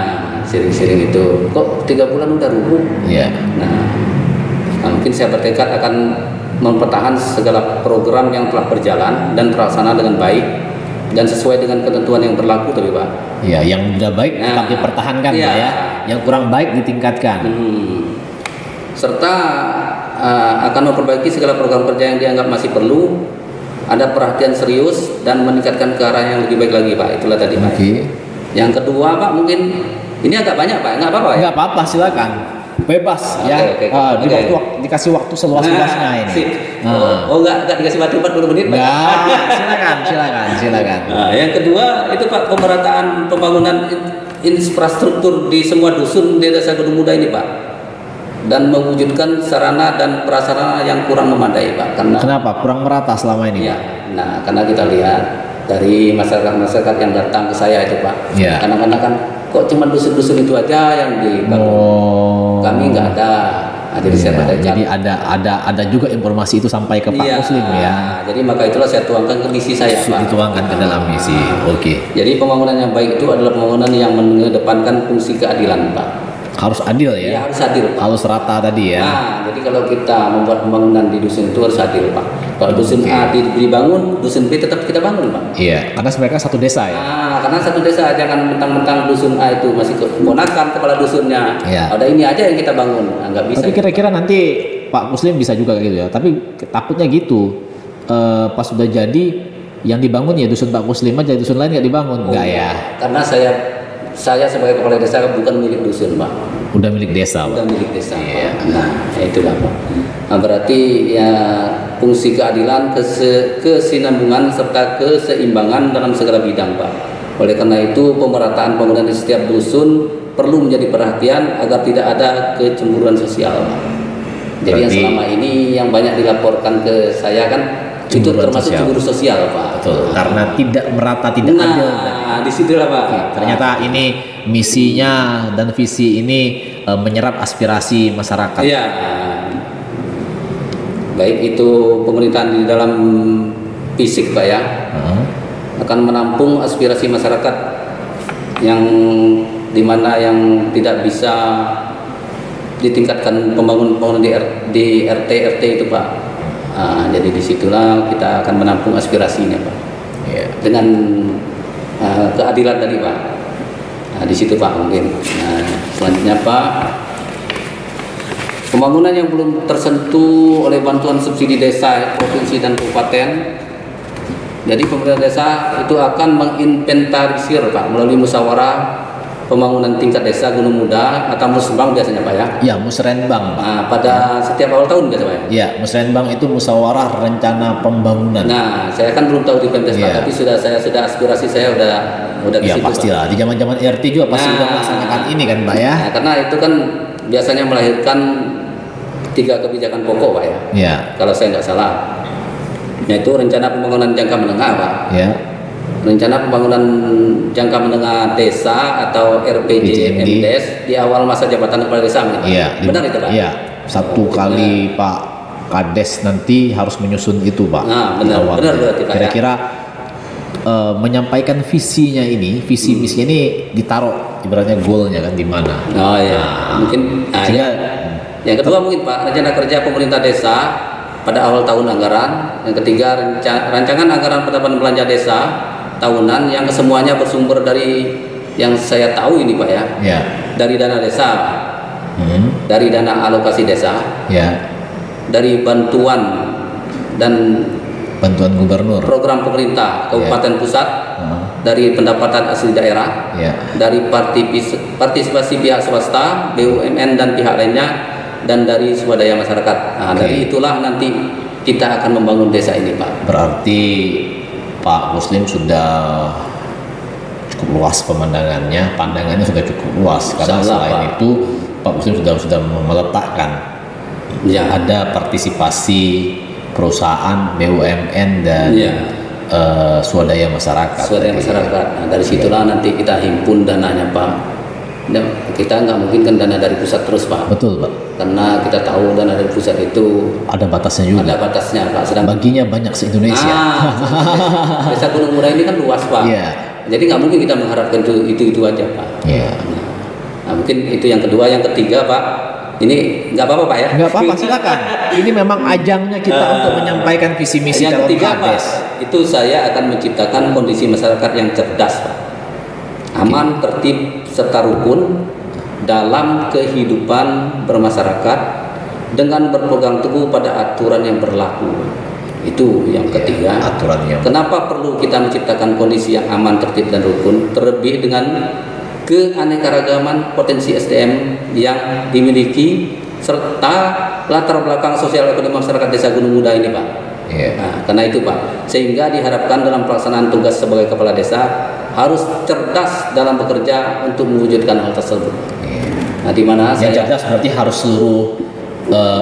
S1: sharing-sharing itu kok 3 bulan udah rubuh.
S2: Iya.
S1: Nah mungkin saya bertekad akan mempertahankan segala program yang telah berjalan dan terlaksana dengan baik dan sesuai dengan ketentuan yang berlaku tapi Pak.
S2: Ya, yang udah baik
S1: Nah,
S2: tetap dipertahankan
S1: iya.
S2: Pak ya. Yang kurang baik ditingkatkan.
S1: Serta akan memperbaiki segala program kerja yang dianggap masih perlu, ada perhatian serius dan meningkatkan ke arah yang lebih baik lagi Pak. Itulah tadi Pak.
S2: Oke.
S1: Yang kedua Pak, mungkin ini agak banyak Pak, nggak apa-apa ya?
S2: Enggak apa-apa, silakan. Bebas
S1: Oke,
S2: ya.
S1: oke.
S2: Dikasih waktu seluas-luasnya ini.
S1: Sip.
S2: Nah.
S1: Oh nggak dikasih waktu 40 menit Pak?
S2: Enggak, silakan.
S1: Nah, yang kedua itu Pak, pemerataan pembangunan infrastruktur di semua dusun di Desa Gunung Muda ini Pak, dan mewujudkan sarana dan prasarana yang kurang memadai Pak, karena
S2: Kenapa? Kurang merata selama ini.
S1: ya, nah karena kita lihat dari masyarakat yang datang ke saya itu Pak,
S2: Ya.
S1: kadang-kadang kan kok cuma dusun-dusun itu aja yang dibangun, kami nggak ada. Nah, jadi saya bertekad.
S2: Jadi ada juga informasi itu sampai ke Pak
S1: Iya.
S2: Muslim ya.
S1: Jadi maka itulah saya tuangkan ke misi saya Pak.
S2: Dituangkan ke dalam misi. Oke.
S1: Jadi pembangunan yang baik itu adalah pembangunan yang mengedepankan fungsi keadilan Pak.
S2: Harus adil ya.
S1: Ya harus adil Pak.
S2: Harus rata tadi ya.
S1: Nah, jadi kalau kita membuat pembangunan di dusun itu harus adil Pak. Kalau dusun A dibangun, dusun B tetap kita bangun Pak.
S2: Iya, karena mereka satu desa ya.
S1: Nah, karena satu desa, jangan mentang-mentang dusun A itu masih keponakan kepala dusunnya.
S2: Iya.
S1: Ada ini aja yang kita bangun, nah, nggak bisa.
S2: Tapi kira-kira nanti Pak Muslim bisa juga kayak gitu ya. Tapi takutnya gitu. Pas sudah jadi yang dibangun ya dusun Pak Muslim aja, dusun lain nggak dibangun. Enggak ya.
S1: Karena saya sebagai kepala desa bukan milik dusun Pak.
S2: Udah milik desa,
S1: Udah
S2: Pak.
S1: milik desa Pak.
S2: Iya.
S1: Nah itulah Pak. Nah, berarti ya fungsi keadilan, kesinambungan serta keseimbangan dalam segala bidang Pak. Oleh karena itu pemerataan pembangunan di setiap dusun perlu menjadi perhatian agar tidak ada kecemburuan sosial Pak. Jadi yang
S2: Berarti-
S1: selama ini yang banyak dilaporkan ke saya kan itu
S2: Cemburuan
S1: termasuk
S2: sosial.
S1: cemburu sosial Pak.
S2: Betul. Karena tidak merata, tidak adil.
S1: Nah disitulah Pak.
S2: Ternyata ini misinya dan visi ini menyerap aspirasi masyarakat.
S1: Iya. Baik itu pemerintahan di dalam fisik Pak ya,
S2: Heeh.
S1: akan menampung aspirasi masyarakat yang dimana yang tidak bisa ditingkatkan pembangunan di RT itu Pak. Nah, jadi disitulah kita akan menampung aspirasinya Pak
S2: Iya.
S1: dengan keadilan tadi Pak. Nah di situ Pak mungkin. Nah selanjutnya Pak, pembangunan yang belum tersentuh oleh bantuan subsidi desa, provinsi dan kabupaten. Jadi pemerintah desa itu akan menginventarisir Pak melalui musyawarah pembangunan tingkat desa Gunung Muda atau Musbang biasanya Pak ya.
S2: Ya, musrenbang, Pak.
S1: Nah, pada setiap awal tahun biasa Pak ya.
S2: Ya, musrenbang itu musyawarah rencana pembangunan.
S1: Nah, saya kan belum tahu di Pemdes Pak,
S2: Iya.
S1: tapi sudah aspirasi saya udah ke
S2: Ya
S1: situ, Pak.
S2: pastilah, di zaman-zaman RT juga pasti
S1: Nah.
S2: udah melaksanakan ini kan Pak ya.
S1: Nah, karena itu kan biasanya melahirkan 3 kebijakan pokok Pak ya.
S2: Ya,
S1: Kalau saya nggak salah, yaitu rencana pembangunan jangka menengah Pak.
S2: ya.
S1: Rencana pembangunan jangka menengah desa atau RPJMDes di awal masa jabatan kepala desa.
S2: Iya,
S1: Benar itu Pak?
S2: Iya, satu kali Pak Kades nanti harus menyusun itu Pak.
S1: Nah,
S2: di
S1: benar,
S2: awal.
S1: benar berarti, Pak, ya.
S2: Kira-kira menyampaikan visinya ini, visi misinya ini ditaruh ibaratnya goalnya kan di mana.
S1: Oh iya, mungkin. Nah,
S2: Sehingga
S1: yang kedua mungkin Pak, rencana kerja pemerintah desa pada awal tahun anggaran. Yang ketiga, rancangan anggaran pendapatan belanja desa tahunan yang kesemuanya bersumber dari yang saya tahu ini Pak ya,
S2: ya,
S1: dari dana desa, dari dana alokasi desa,
S2: ya,
S1: dari bantuan dan
S2: bantuan gubernur.
S1: program pemerintah kabupaten pusat,
S2: Heeh.
S1: dari pendapatan asli daerah,
S2: Ya,
S1: dari partisipasi pihak swasta, BUMN dan pihak lainnya, dan dari swadaya masyarakat. Nah,
S2: Oke.
S1: dari itulah nanti kita akan membangun desa ini, Pak.
S2: Berarti Pak Muslim sudah cukup luas pemandangannya, pandangannya sudah cukup luas. Karena
S1: Insyaallah,
S2: selain
S1: Pak.
S2: itu Pak Muslim sudah meletakkan
S1: Ya.
S2: ada partisipasi perusahaan BUMN dan
S1: Ya.
S2: swadaya masyarakat.
S1: Swadaya masyarakat. Nah, dari situlah nanti kita himpun dananya, Pak. Dan kita nggak mungkin kan dana dari pusat terus, Pak.
S2: Betul, Pak.
S1: Karena kita tahu dana dari pusat itu
S2: Ada batasnya juga.
S1: ada batasnya, Pak. Sedang
S2: Baginya banyak se-Indonesia.
S1: Desa Gunung Muda ini kan luas, Pak.
S2: Iya.
S1: Jadi nggak mungkin kita mengharapkan itu aja, Pak.
S2: Iya.
S1: Nah, mungkin itu yang kedua, yang ketiga, Pak. Ini nggak apa-apa, Pak ya?
S2: Nggak apa-apa, silakan. Ini memang ajangnya kita untuk menyampaikan visi misi
S1: yang
S2: calon
S1: ketiga, Pak,
S2: kades.
S1: itu saya akan menciptakan kondisi masyarakat yang cerdas, Pak. Aman, tertib, serta rukun dalam kehidupan bermasyarakat dengan berpegang teguh pada aturan yang berlaku. Itu yang ketiga.
S2: Aturan yang
S1: Kenapa perlu kita menciptakan kondisi yang aman, tertib, dan rukun? Terlebih dengan keanekaragaman potensi SDM yang dimiliki serta latar belakang sosial ekonomi masyarakat Desa Gunung Muda ini, Pak.
S2: Iya.
S1: Nah, karena itu, Pak, sehingga diharapkan dalam pelaksanaan tugas sebagai kepala desa harus cerdas dalam bekerja untuk mewujudkan hal tersebut. Nah, di mana
S2: yang
S1: saya
S2: cerdas berarti harus seluruh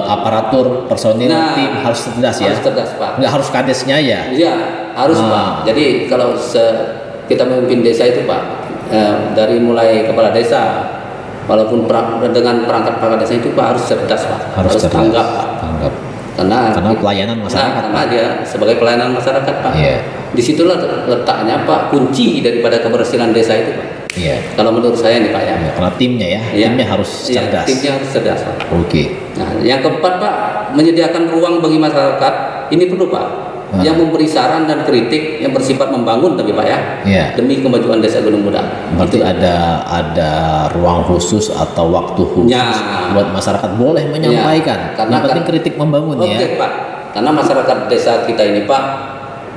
S2: aparatur personil
S1: Nah,
S2: tim harus cerdas ya.
S1: harus cerdas, Pak.
S2: Nggak harus kadesnya ya.
S1: Iya, harus,
S2: Ah.
S1: Pak. Jadi kalau kita memimpin desa itu, Pak, dari mulai kepala desa, walaupun dengan perangkat desa itu, Pak, harus cerdas, Pak.
S2: Harus cerdas.
S1: tanggap, Pak.
S2: Tanggap.
S1: Karena
S2: pelayanan masyarakat.
S1: karena dia sebagai pelayanan masyarakat, Pak.
S2: Iya.
S1: Disitulah letaknya, Pak, kunci daripada keberhasilan desa itu, Pak.
S2: Iya.
S1: Kalau menurut saya nih, Pak ya.
S2: Ya, karena timnya ya,
S1: Iya.
S2: timnya harus
S1: Iya,
S2: cerdas.
S1: timnya harus cerdas, Pak.
S2: Oke.
S1: Nah, yang keempat, Pak, menyediakan ruang bagi masyarakat. Ini perlu, Pak. Yang memberi saran dan kritik yang bersifat membangun, tapi, Pak ya.
S2: Iya.
S1: Demi kemajuan Desa Gunung Muda.
S2: Berarti
S1: Itu.
S2: ada ruang khusus atau waktu khusus
S1: Ya.
S2: buat masyarakat boleh menyampaikan.
S1: Karena
S2: Yang penting kritik membangun
S1: Oke,
S2: ya.
S1: Pak. Karena masyarakat desa kita ini, Pak,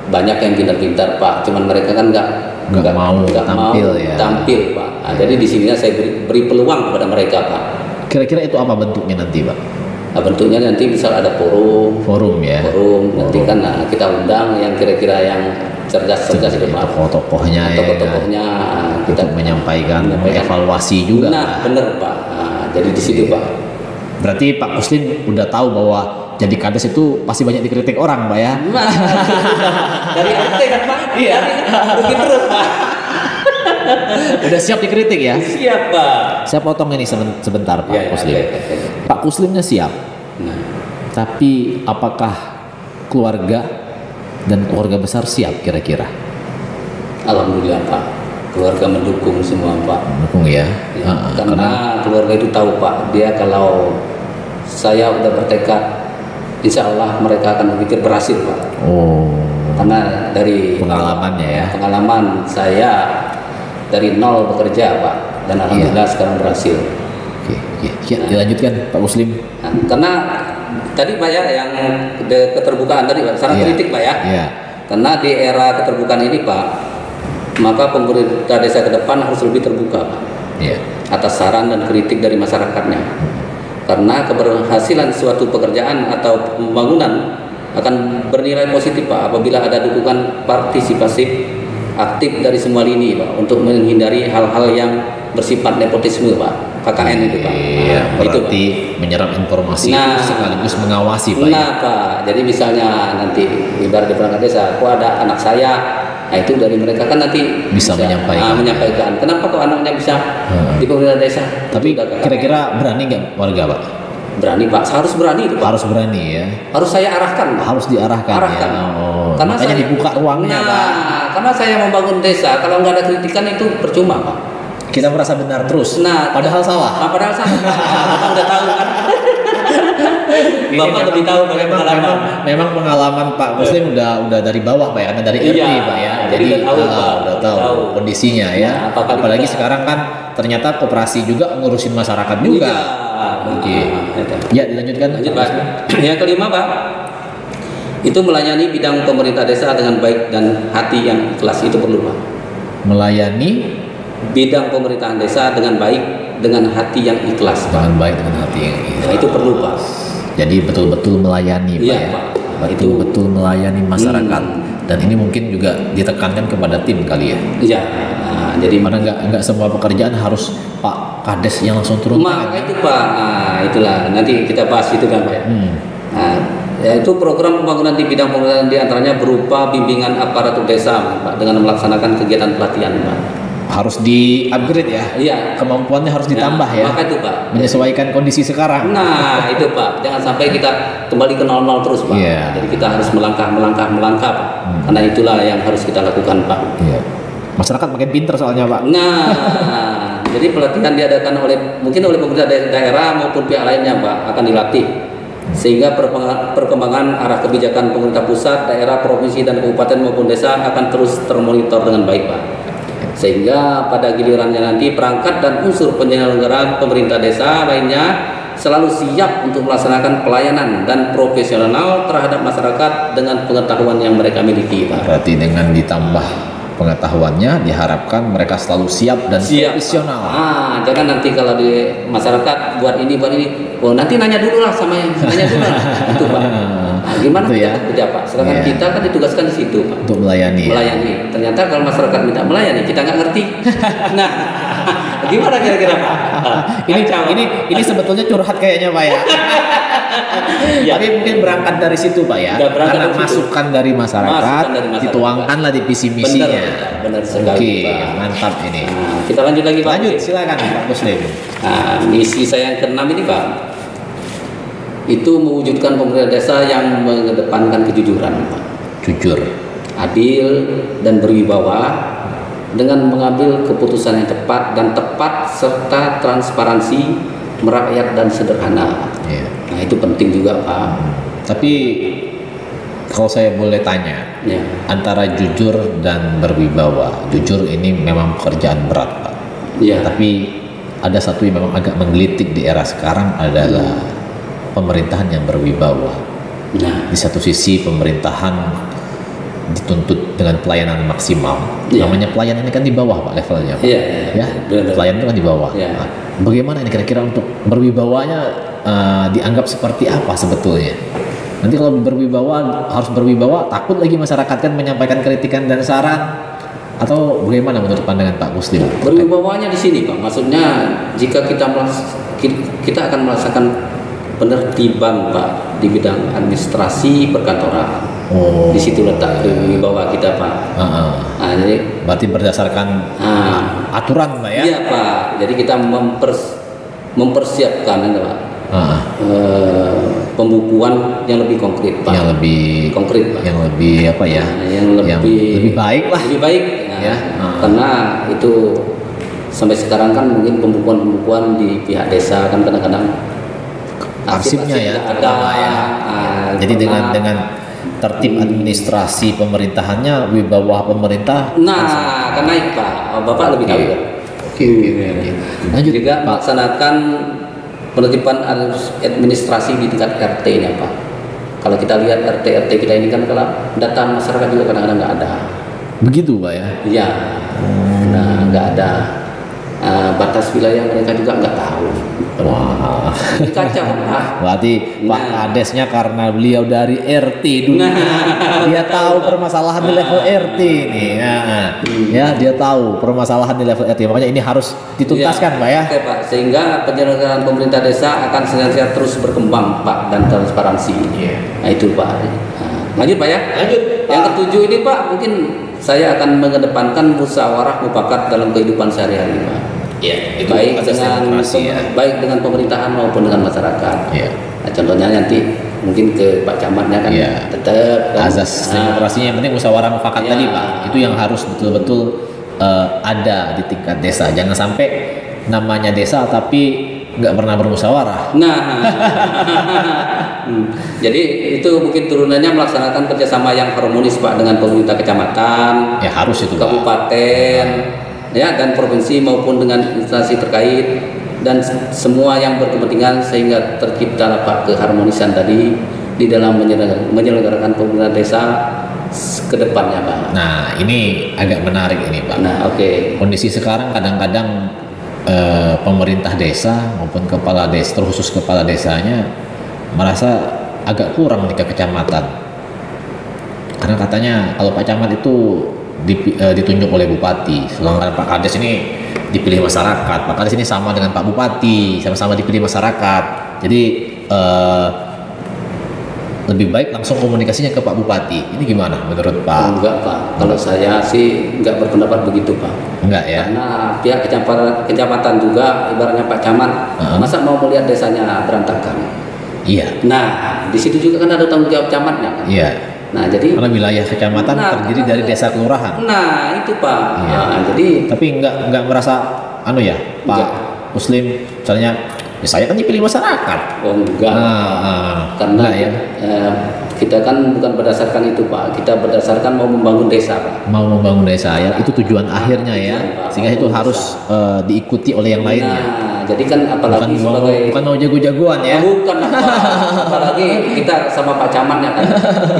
S1: banyak yang pintar-pintar, Pak. Cuman mereka kan
S2: Nggak mau tampil ya.
S1: tampil, Pak. Nah, jadi di sininya saya beri peluang kepada mereka, Pak.
S2: Kira-kira itu apa bentuknya nanti, Pak?
S1: Nah, bentuknya nanti misal ada forum,
S2: Forum ya.
S1: nanti kan kita undang yang kira-kira yang cerdas-cerdas itu, Pak.
S2: Tokoh-tokohnya ya.
S1: Tokoh-tokohnya kita
S2: Untuk menyampaikan, mengevaluasi juga.
S1: Nah, benar, Pak. Nah, jadi di situ, Pak.
S2: Berarti Pak Muslim udah tahu bahwa jadi kades itu pasti banyak dikritik orang, Pak ya.
S1: Nah, dari RT kan, Pak? Iya. Begitu terus, Pak.
S2: Udah siap dikritik ya.
S1: Siap, Pak.
S2: Saya potong ini sebentar, Pak
S1: Ya,
S2: Muslim.
S1: ya.
S2: Pak Muslimnya siap.
S1: Nah,
S2: Tapi apakah keluarga dan keluarga besar siap kira-kira?
S1: alhamdulillah, Pak. Keluarga mendukung semua, Pak.
S2: Mendukung ya.
S1: Ya, karena keluarga itu tahu, Pak, dia kalau saya udah bertekad, insya Allah mereka akan berpikir berhasil, Pak.
S2: Oh.
S1: Karena dari
S2: Pengalamannya ya.
S1: pengalaman saya dari nol bekerja, Pak, dan alhamdulillah sekarang berhasil.
S2: Oke. Ya, dilanjutkan Pak Muslim.
S1: Nah, karena tadi, Pak ya, yang keterbukaan tadi, Pak, saran
S2: Iya.
S1: kritik, Pak ya.
S2: Iya.
S1: Karena di era keterbukaan ini, Pak, maka pemerintah desa ke depan harus lebih terbuka, Pak,
S2: Iya.
S1: atas saran dan kritik dari masyarakatnya. Karena keberhasilan suatu pekerjaan atau pembangunan akan bernilai positif, Pak, apabila ada dukungan partisipasi aktif dari semua lini, Pak, untuk menghindari hal-hal yang bersifat nepotisme, Pak. KKN itu, Pak.
S2: Iya,
S1: Nah, itu, Pak.
S2: berarti menyerap informasi
S1: Nah,
S2: sekaligus mengawasi, Pak.
S1: Nah, Pak, jadi misalnya nanti ibarat di perangkat desa, kok ada anak saya, nah itu dari mereka kan nanti
S2: Bisa menyampaikan.
S1: menyampaikan. Kenapa kok anaknya bisa
S2: Hmm.
S1: di pemerintah desa?
S2: Tapi
S1: Itu udah KKN.
S2: kira-kira berani nggak warga, Pak?
S1: berani, Pak, harus berani itu, Pak.
S2: Harus berani ya.
S1: Harus saya arahkan, Pak.
S2: Harus diarahkan
S1: Arahkan.
S2: ya. Oh,
S1: Karena
S2: makanya
S1: saya-
S2: dibuka ruangnya,
S1: Nah,
S2: Pak.
S1: karena saya membangun desa, kalau nggak ada kritikan itu percuma, Pak.
S2: Kita merasa benar terus.
S1: Nah,
S2: padahal salah.
S1: Padahal salah. Bapak udah tahu kan?
S2: Ini
S1: Bapak lebih tahu pakai pengalaman.
S2: memang pengalaman Pak Muslim udah dari bawah, Pak ya, karena dari RT,
S1: Iya,
S2: Pak ya.
S1: jadi udah tahu, Pak.
S2: udah tahu
S1: Tahu.
S2: kondisinya ya.
S1: Nah, apakah
S2: Apalagi
S1: kita-
S2: sekarang kan ternyata koperasi juga ngurusin masyarakat juga. Oke. Ya, dilanjutkan.
S1: Lanjut, Pak. Yang kelima, Pak, itu melayani bidang pemerintah desa dengan baik dan hati yang ikhlas, itu perlu, Pak.
S2: Melayani
S1: Bidang pemerintahan desa dengan baik dengan hati yang ikhlas, Pak.
S2: dengan baik dengan hati yang ikhlas.
S1: Nah, itu perlu, Pak.
S2: Jadi betul-betul melayani, Pak
S1: Iya,
S2: ya.
S1: Pak.
S2: itu betul melayani masyarakat. Dan ini mungkin juga ditekankan kepada tim kali ya.
S1: Iya. Nah, jadi
S2: mana nggak semua pekerjaan harus Pak Kades yang langsung turun.
S1: Maka itu Pak, itulah nanti kita bahas itu kan Pak ya. Nah, yaitu program pembangunan di bidang pembangunan diantaranya berupa bimbingan aparatur desa Pak, dengan melaksanakan kegiatan pelatihan Pak.
S2: Harus di-upgrade ya.
S1: Iya.
S2: Kemampuannya harus ditambah ya.
S1: Maka itu Pak.
S2: Menyesuaikan kondisi sekarang.
S1: Nah itu Pak, jangan sampai kita kembali ke nol terus Pak.
S2: Iya.
S1: Jadi kita harus melangkah Pak. Karena itulah yang harus kita lakukan Pak.
S2: Iya. Masyarakat makin pinter soalnya Pak.
S1: Nah, jadi pelatihan diadakan mungkin oleh pemerintah daerah maupun pihak lainnya Pak, akan dilatih sehingga perkembangan arah kebijakan pemerintah pusat, daerah, provinsi dan kabupaten maupun desa akan terus termonitor dengan baik Pak. Sehingga pada gilirannya nanti perangkat dan unsur penyelenggara pemerintah desa lainnya selalu siap untuk melaksanakan pelayanan dan profesional terhadap masyarakat dengan pengetahuan yang mereka miliki Pak.
S2: Berarti dengan ditambah pengetahuannya diharapkan mereka selalu siap dan profesional.
S1: Jangan nanti kalau di masyarakat buat ini, nanti nanya dulu lah sama yang nanya dulu lah. Itu Pak. Gimana
S2: itu ya?
S1: Kerja Pak? Sedangkan kita kan ditugaskan di situ Pak.
S2: Untuk melayani.
S1: Melayani. Ternyata kalau masyarakat minta melayani, kita nggak ngerti. Nah, gimana kira-kira Pak?
S2: Ini sebetulnya curhat kayaknya Pak ya.
S1: Ya.
S2: Tapi mungkin berangkat dari situ Pak ya. Karena masukan dari masyarakat, dituangkanlah di visi misinya.
S1: Benar sekali.
S2: Oke, mantap ini.
S1: Kita lanjut lagi Pak.
S2: Lanjut, silakan Pak Muslim.
S1: Misi saya yang ke-6 ini Pak, itu mewujudkan pemerintah desa yang mengedepankan kejujuran Pak.
S2: Jujur,
S1: adil dan berwibawa dengan mengambil keputusan yang tepat serta transparansi, merakyat dan sederhana.
S2: Yeah.
S1: Nah itu penting juga Pak.
S2: Tapi kalau saya boleh tanya, antara jujur dan berwibawa, jujur ini memang pekerjaan berat Pak. Tapi ada satu yang memang agak menggelitik di era sekarang adalah pemerintahan yang berwibawa. Di satu sisi pemerintahan dituntut dengan pelayanan maksimal. Namanya pelayanan ini kan di bawah Pak levelnya Pak. Pelayanan itu kan di bawah. Nah, bagaimana ini kira-kira untuk berwibawanya dianggap seperti apa sebetulnya? Nanti kalau harus berwibawa, takut lagi masyarakat kan menyampaikan kritikan dan saran, atau bagaimana menurut pandangan Pak Muslim?
S1: Berwibawanya di sini Pak. Maksudnya jika kita akan merasakan penertiban Pak di bidang administrasi perkantoran. Di situ letak wibawa kita Pak. Jadi
S2: berarti berdasarkan aturan Pak ya?
S1: Iya Pak. Jadi kita mempersiapkan Pak. Pembukuan yang lebih konkret Pak.
S2: Yang lebih konkret Pak. Yang lebih apa ya?
S1: Yang lebih baik lah. Lebih baik. Karena itu sampai sekarang kan mungkin pembukuan di pihak desa kan kadang-kadang
S2: arsipnya ya
S1: ada
S2: ya. Jadi dengan tertib administrasi pemerintahannya, wibawa pemerintah.
S1: Kan naik Pak. Bapak lebih tahu ya.
S2: Oke.
S1: Lanjut juga melaksanakan penertiban administrasi di tingkat RT-nya Pak. Kalau kita lihat RT kita ini kan kalau data masyarakat juga kadang-kadang nggak ada.
S2: Begitu Pak ya?
S1: Iya. Nah nggak ada. Batas wilayah mereka juga nggak tahu.
S2: Wah,
S1: kacau Pak.
S2: Berarti Pak Kadesnya karena beliau dari RT dulu, dia tahu permasalahan di level RT nih. Ya, dia tahu permasalahan di level RT. Makanya ini harus dituntaskan Pak ya.
S1: Oke Pak, sehingga penyelenggaraan pemerintah desa akan senantiasa terus berkembang Pak dan transparansi. Nah itu Pak. Lanjut Pak ya. Lanjut. Yang ketujuh ini Pak, mungkin saya akan mengedepankan musyawarah mufakat dalam kehidupan sehari-hari Pak.
S2: Itu
S1: baik dengan pemerintahan maupun dengan masyarakat. Nah, contohnya nanti mungkin ke Pak Camatnya kan tetap
S2: azas demokrasinya yang penting musyawarah mufakat tadi Pak. Itu yang harus betul-betul ada di tingkat desa. Jangan sampai namanya desa tapi nggak pernah bermusyawarah.
S1: Jadi itu mungkin turunannya melaksanakan kerjasama yang harmonis Pak dengan pemerintah kecamatan,
S2: harus itu
S1: kabupaten, dan provinsi maupun dengan instansi terkait dan semua yang berkepentingan sehingga tercipta Pak keharmonisan tadi di dalam menyelenggarakan pemerintahan desa ke depannya Pak.
S2: Nah ini agak menarik ini Pak. Kondisi sekarang kadang-kadang pemerintah desa maupun kepala desa, terkhusus kepala desanya merasa agak kurang di kecamatan. Karena katanya kalau Pak Camat itu ditunjuk oleh Bupati, sedangkan Pak Kades ini dipilih masyarakat. Pak Kades ini sama dengan Pak Bupati, sama-sama dipilih masyarakat. Jadi lebih baik langsung komunikasinya ke Pak Bupati. Ini gimana menurut Pak?
S1: Enggak Pak, kalau saya sih enggak berpendapat begitu Pak.
S2: Enggak ya?
S1: Karena pihak kecamatan juga, ibaratnya Pak Camat, masa mau melihat desanya berantakan?
S2: Iya.
S1: Nah, di situ juga kan ada tanggung jawab camatnya kan?
S2: Iya.
S1: Nah, jadi
S2: karena wilayah kecamatan terdiri dari desa kelurahan.
S1: Nah, itu Pak.
S2: Iya.
S1: Nah, jadi
S2: tapi enggak merasa ya, Pak
S1: enggak.
S2: Muslim misalnya ya saya kan dipilih masyarakat.
S1: Oh enggak. Karena ya kita kan bukan berdasarkan itu Pak, kita berdasarkan mau membangun desa Pak.
S2: Mau membangun desa ya, itu tujuan akhirnya ya, sehingga itu harus diikuti oleh yang lainnya.
S1: Nah, jadi kan apalagi
S2: bukan mau jago-jagoan ya.
S1: Bukan apalagi kita sama Pak Camat ya kan,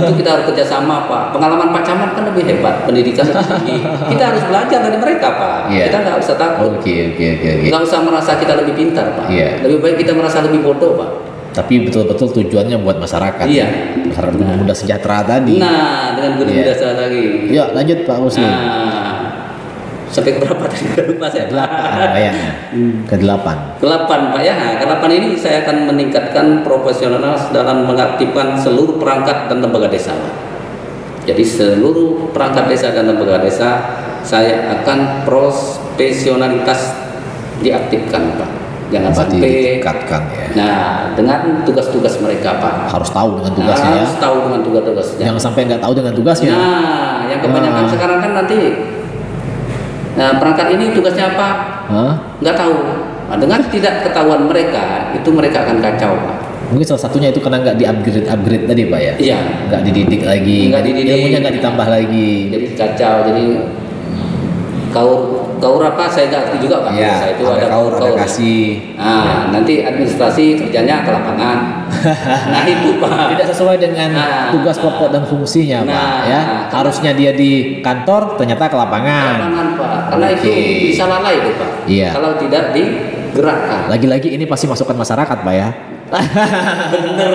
S1: itu kita harus kerjasama Pak. Pengalaman Pak Camat kan lebih hebat, pendidikan lebih tinggi. Kita harus belajar dari mereka Pak.
S2: Yeah.
S1: Kita nggak usah takut.
S2: Oke.
S1: Nggak usah merasa kita lebih pintar Pak.
S2: Yeah.
S1: Lebih baik kita merasa lebih bodoh Pak.
S2: Tapi betul-betul tujuannya buat masyarakat.
S1: Iya.
S2: Masyarakat Gunung Muda sejahtera tadi.
S1: Nah, dengan Gunung Muda sejahtera lagi.
S2: Ya, lanjut Pak Muslim.
S1: Nah, sampai ke berapa tadi? Lupa saya.
S2: Ke-8
S1: Pak ya. Ke-8 ini saya akan meningkatkan profesionalitas dalam mengaktifkan seluruh perangkat dan lembaga desa. Jadi seluruh perangkat desa dan lembaga desa saya akan profesionalitas diaktifkan Pak. Jangan
S2: berarti
S1: sampai
S2: ditingkatkan ya.
S1: Nah, dengan tugas-tugas mereka Pak.
S2: Harus tahu dengan tugasnya ya.
S1: Harus tahu dengan tugas-tugasnya.
S2: Jangan sampai nggak tahu dengan tugasnya.
S1: Nah, yang kebanyakan sekarang kan nanti perangkat ini tugasnya apa? Nggak tahu. Nah, dengan tidak ketahuan mereka, itu mereka akan kacau Pak.
S2: Mungkin salah satunya itu karena nggak di-upgrade tadi Pak ya?
S1: Iya.
S2: Nggak dididik lagi, ilmunya nggak ditambah lagi.
S1: Jadi kacau, jadi kaur apa saya nggak ngerti juga Pak.
S2: Iya,
S1: Saya itu
S2: ada kaur, ada kasih.
S1: Nah, nanti administrasi kerjanya ke lapangan. Nah itu Pak.
S2: Tidak sesuai dengan tugas pokok dan fungsinya Pak ya. Harusnya dia di kantor, ternyata ke lapangan.
S1: Pak. Karena itu bisa lalai itu Pak.
S2: Iya.
S1: Kalau tidak digerakkan.
S2: Lagi-lagi ini pasti masukan masyarakat Pak ya.
S1: Bener.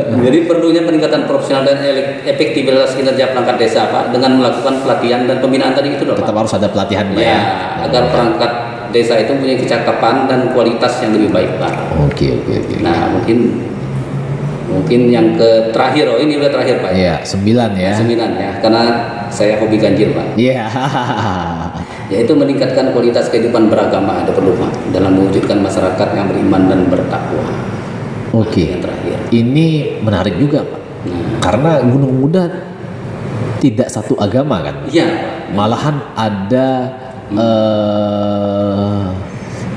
S1: Jadi perlunya peningkatan profesional dan efektivitas kinerja perangkat desa Pak dengan melakukan pelatihan dan pembinaan tadi itu
S2: Tetap harus ada pelatihan Pak ya.
S1: Agar perangkat desa itu punya kecakapan dan kualitas yang lebih baik Pak.
S2: Oke.
S1: Nah mungkin yang terakhir, ini udah terakhir Pak.
S2: Iya, 9 ya.
S1: 9 ya, karena saya hobi ganjil Pak.
S2: Iya.
S1: Yaitu meningkatkan kualitas kehidupan beragama ada perlu Pak dalam mewujudkan masyarakat yang beriman dan bertakwa.
S2: Oke.
S1: Yang terakhir.
S2: Ini menarik juga Pak. Karena Gunung Muda tidak satu agama kan?
S1: Iya.
S2: Malahan ada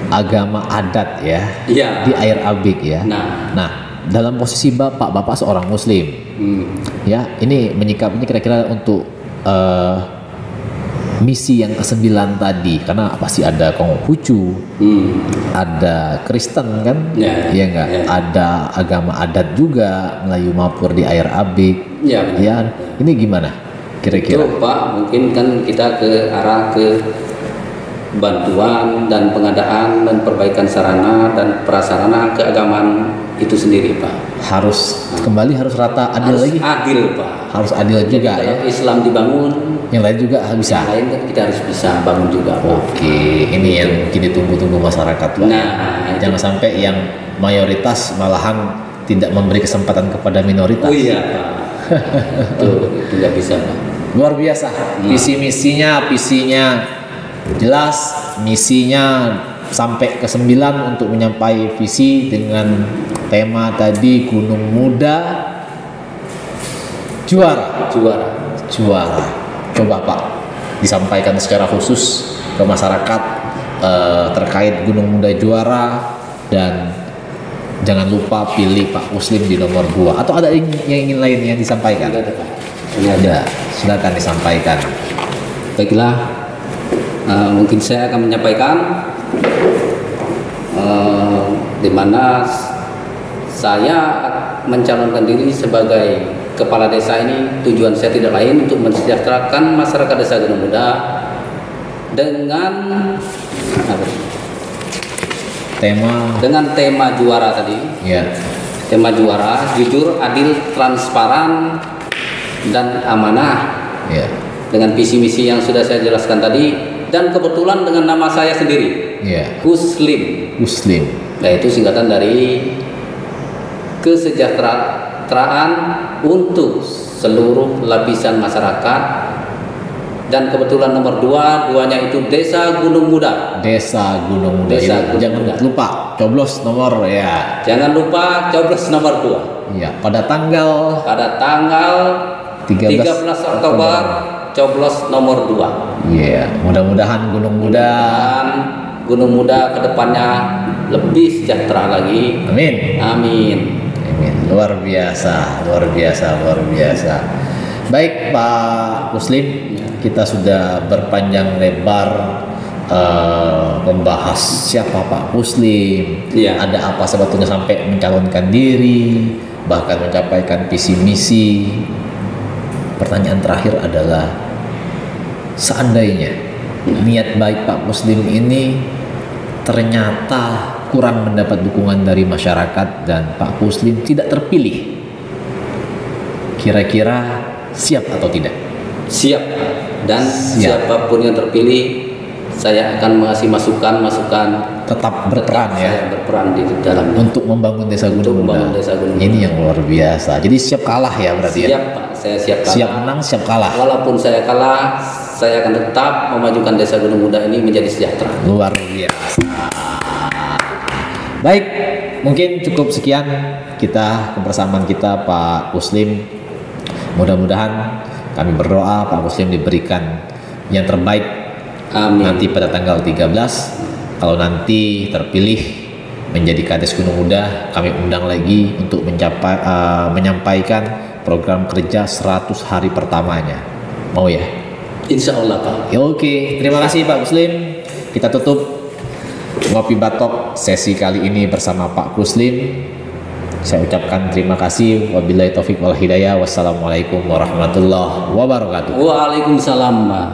S2: agama adat ya.
S1: Iya.
S2: Di Air Abik ya.
S1: Nah,
S2: dalam posisi bapak seorang Muslim, ya ini menyikapinya kira-kira untuk misi yang ke-9 tadi, karena pasti ada Konghucu, ada Kristen kan, ya enggak, ada agama adat juga Melayu Mapur di Air Abik, ya, ini gimana kira-kira?
S1: Itu Pak, mungkin kan kita ke arah ke bantuan dan pengadaan dan perbaikan sarana dan prasarana keagamaan itu sendiri Pak.
S2: Harus kembali harus rata adil lagi.
S1: Adil Pak.
S2: Harus adil juga ya.
S1: Kalau Islam dibangun,
S2: yang lain juga bisa.
S1: Yang lain kan kita harus bisa bangun juga Pak.
S2: Oke, ini yang mungkin ditunggu-tunggu masyarakat Pak.
S1: Nah,
S2: jangan sampai yang mayoritas malahan tidak memberi kesempatan kepada minoritas.
S1: Oh iya Pak. itu nggak bisa Pak.
S2: Luar biasa. Visi misinya jelas, misinya sampai ke 9 untuk menyampai visi dengan tema tadi Gunung Muda juara. Coba Pak disampaikan secara khusus ke masyarakat terkait Gunung Muda juara, dan jangan lupa pilih Pak Muslim di nomor 2. Atau ada yang ingin lain yang disampaikan?
S1: Ini ada.
S2: Silakan disampaikan.
S1: Baiklah. Mungkin saya akan menyampaikan di mana saya mencalonkan diri sebagai kepala desa ini. Tujuan saya tidak lain untuk mensejahterakan masyarakat desa Gunung Muda dengan tema juara tadi.
S2: Ya.
S1: Tema juara jujur, adil, transparan, dan amanah
S2: Ya.
S1: dengan visi misi yang sudah saya jelaskan tadi, dan kebetulan dengan nama saya sendiri,
S2: Ya.
S1: Kuslim,
S2: Muslim.
S1: yaitu singkatan dari kesejahteraan untuk seluruh lapisan masyarakat, dan kebetulan nomor 2, duanya itu Desa Gunung Muda.
S2: Desa Gunung Muda.
S1: Desa
S2: Ini
S1: Gunung
S2: jangan
S1: Muda.
S2: lupa coblos nomor ya.
S1: Jangan lupa coblos nomor 2
S2: Ya, pada tanggal
S1: pada tanggal 13 Oktober, coblos nomor 2.
S2: Iya, mudah-mudahan Gunung Muda.
S1: Dan Gunung Muda kedepannya lebih sejahtera lagi.
S2: Amin.
S1: Amin.
S2: Amin. Luar biasa, luar biasa, luar biasa. Baik Pak Muslim, kita sudah berpanjang lebar membahas siapa Pak Muslim,
S1: Iya.
S2: ada apa sebetulnya sampai mencalonkan diri, bahkan mencapaikan visi misi. Pertanyaan terakhir adalah, seandainya niat baik Pak Muslim ini ternyata kurang mendapat dukungan dari masyarakat dan Pak Muslim tidak terpilih, kira-kira siap atau tidak?
S1: Siap. Dan
S2: Siap.
S1: siapapun yang terpilih, saya akan mengasih masukan
S2: Tetap berperan ya
S1: saya berperan di dalamnya.
S2: untuk membangun Desa
S1: Untuk
S2: Gunung Muda.
S1: membangun Desa Gunung
S2: Ini yang luar biasa. Jadi siap kalah ya berarti ya.
S1: Siap Pak, saya siap kalah.
S2: Siap menang, siap kalah.
S1: Walaupun saya kalah, saya akan tetap memajukan Desa Gunung Muda ini menjadi sejahtera.
S2: Luar biasa. Baik, mungkin cukup sekian kebersamaan kita Pak Muslim. Mudah-mudahan kami berdoa Pak Muslim diberikan yang terbaik
S1: Amin.
S2: nanti pada tanggal 13. Kalau nanti terpilih menjadi Kades Gunung Muda, kami undang lagi untuk menyampaikan program kerja 100 hari pertamanya. Mau ya?
S1: Insya Allah Pak.
S2: Ya, oke, terima kasih Pak Muslim. Kita tutup Ngopi Batok sesi kali ini bersama Pak Muslim. Saya ucapkan terima kasih. Wabillahi taufik wal hidayah. Wassalamualaikum warahmatullahi wabarakatuh.
S1: Waalaikumsalam Pak.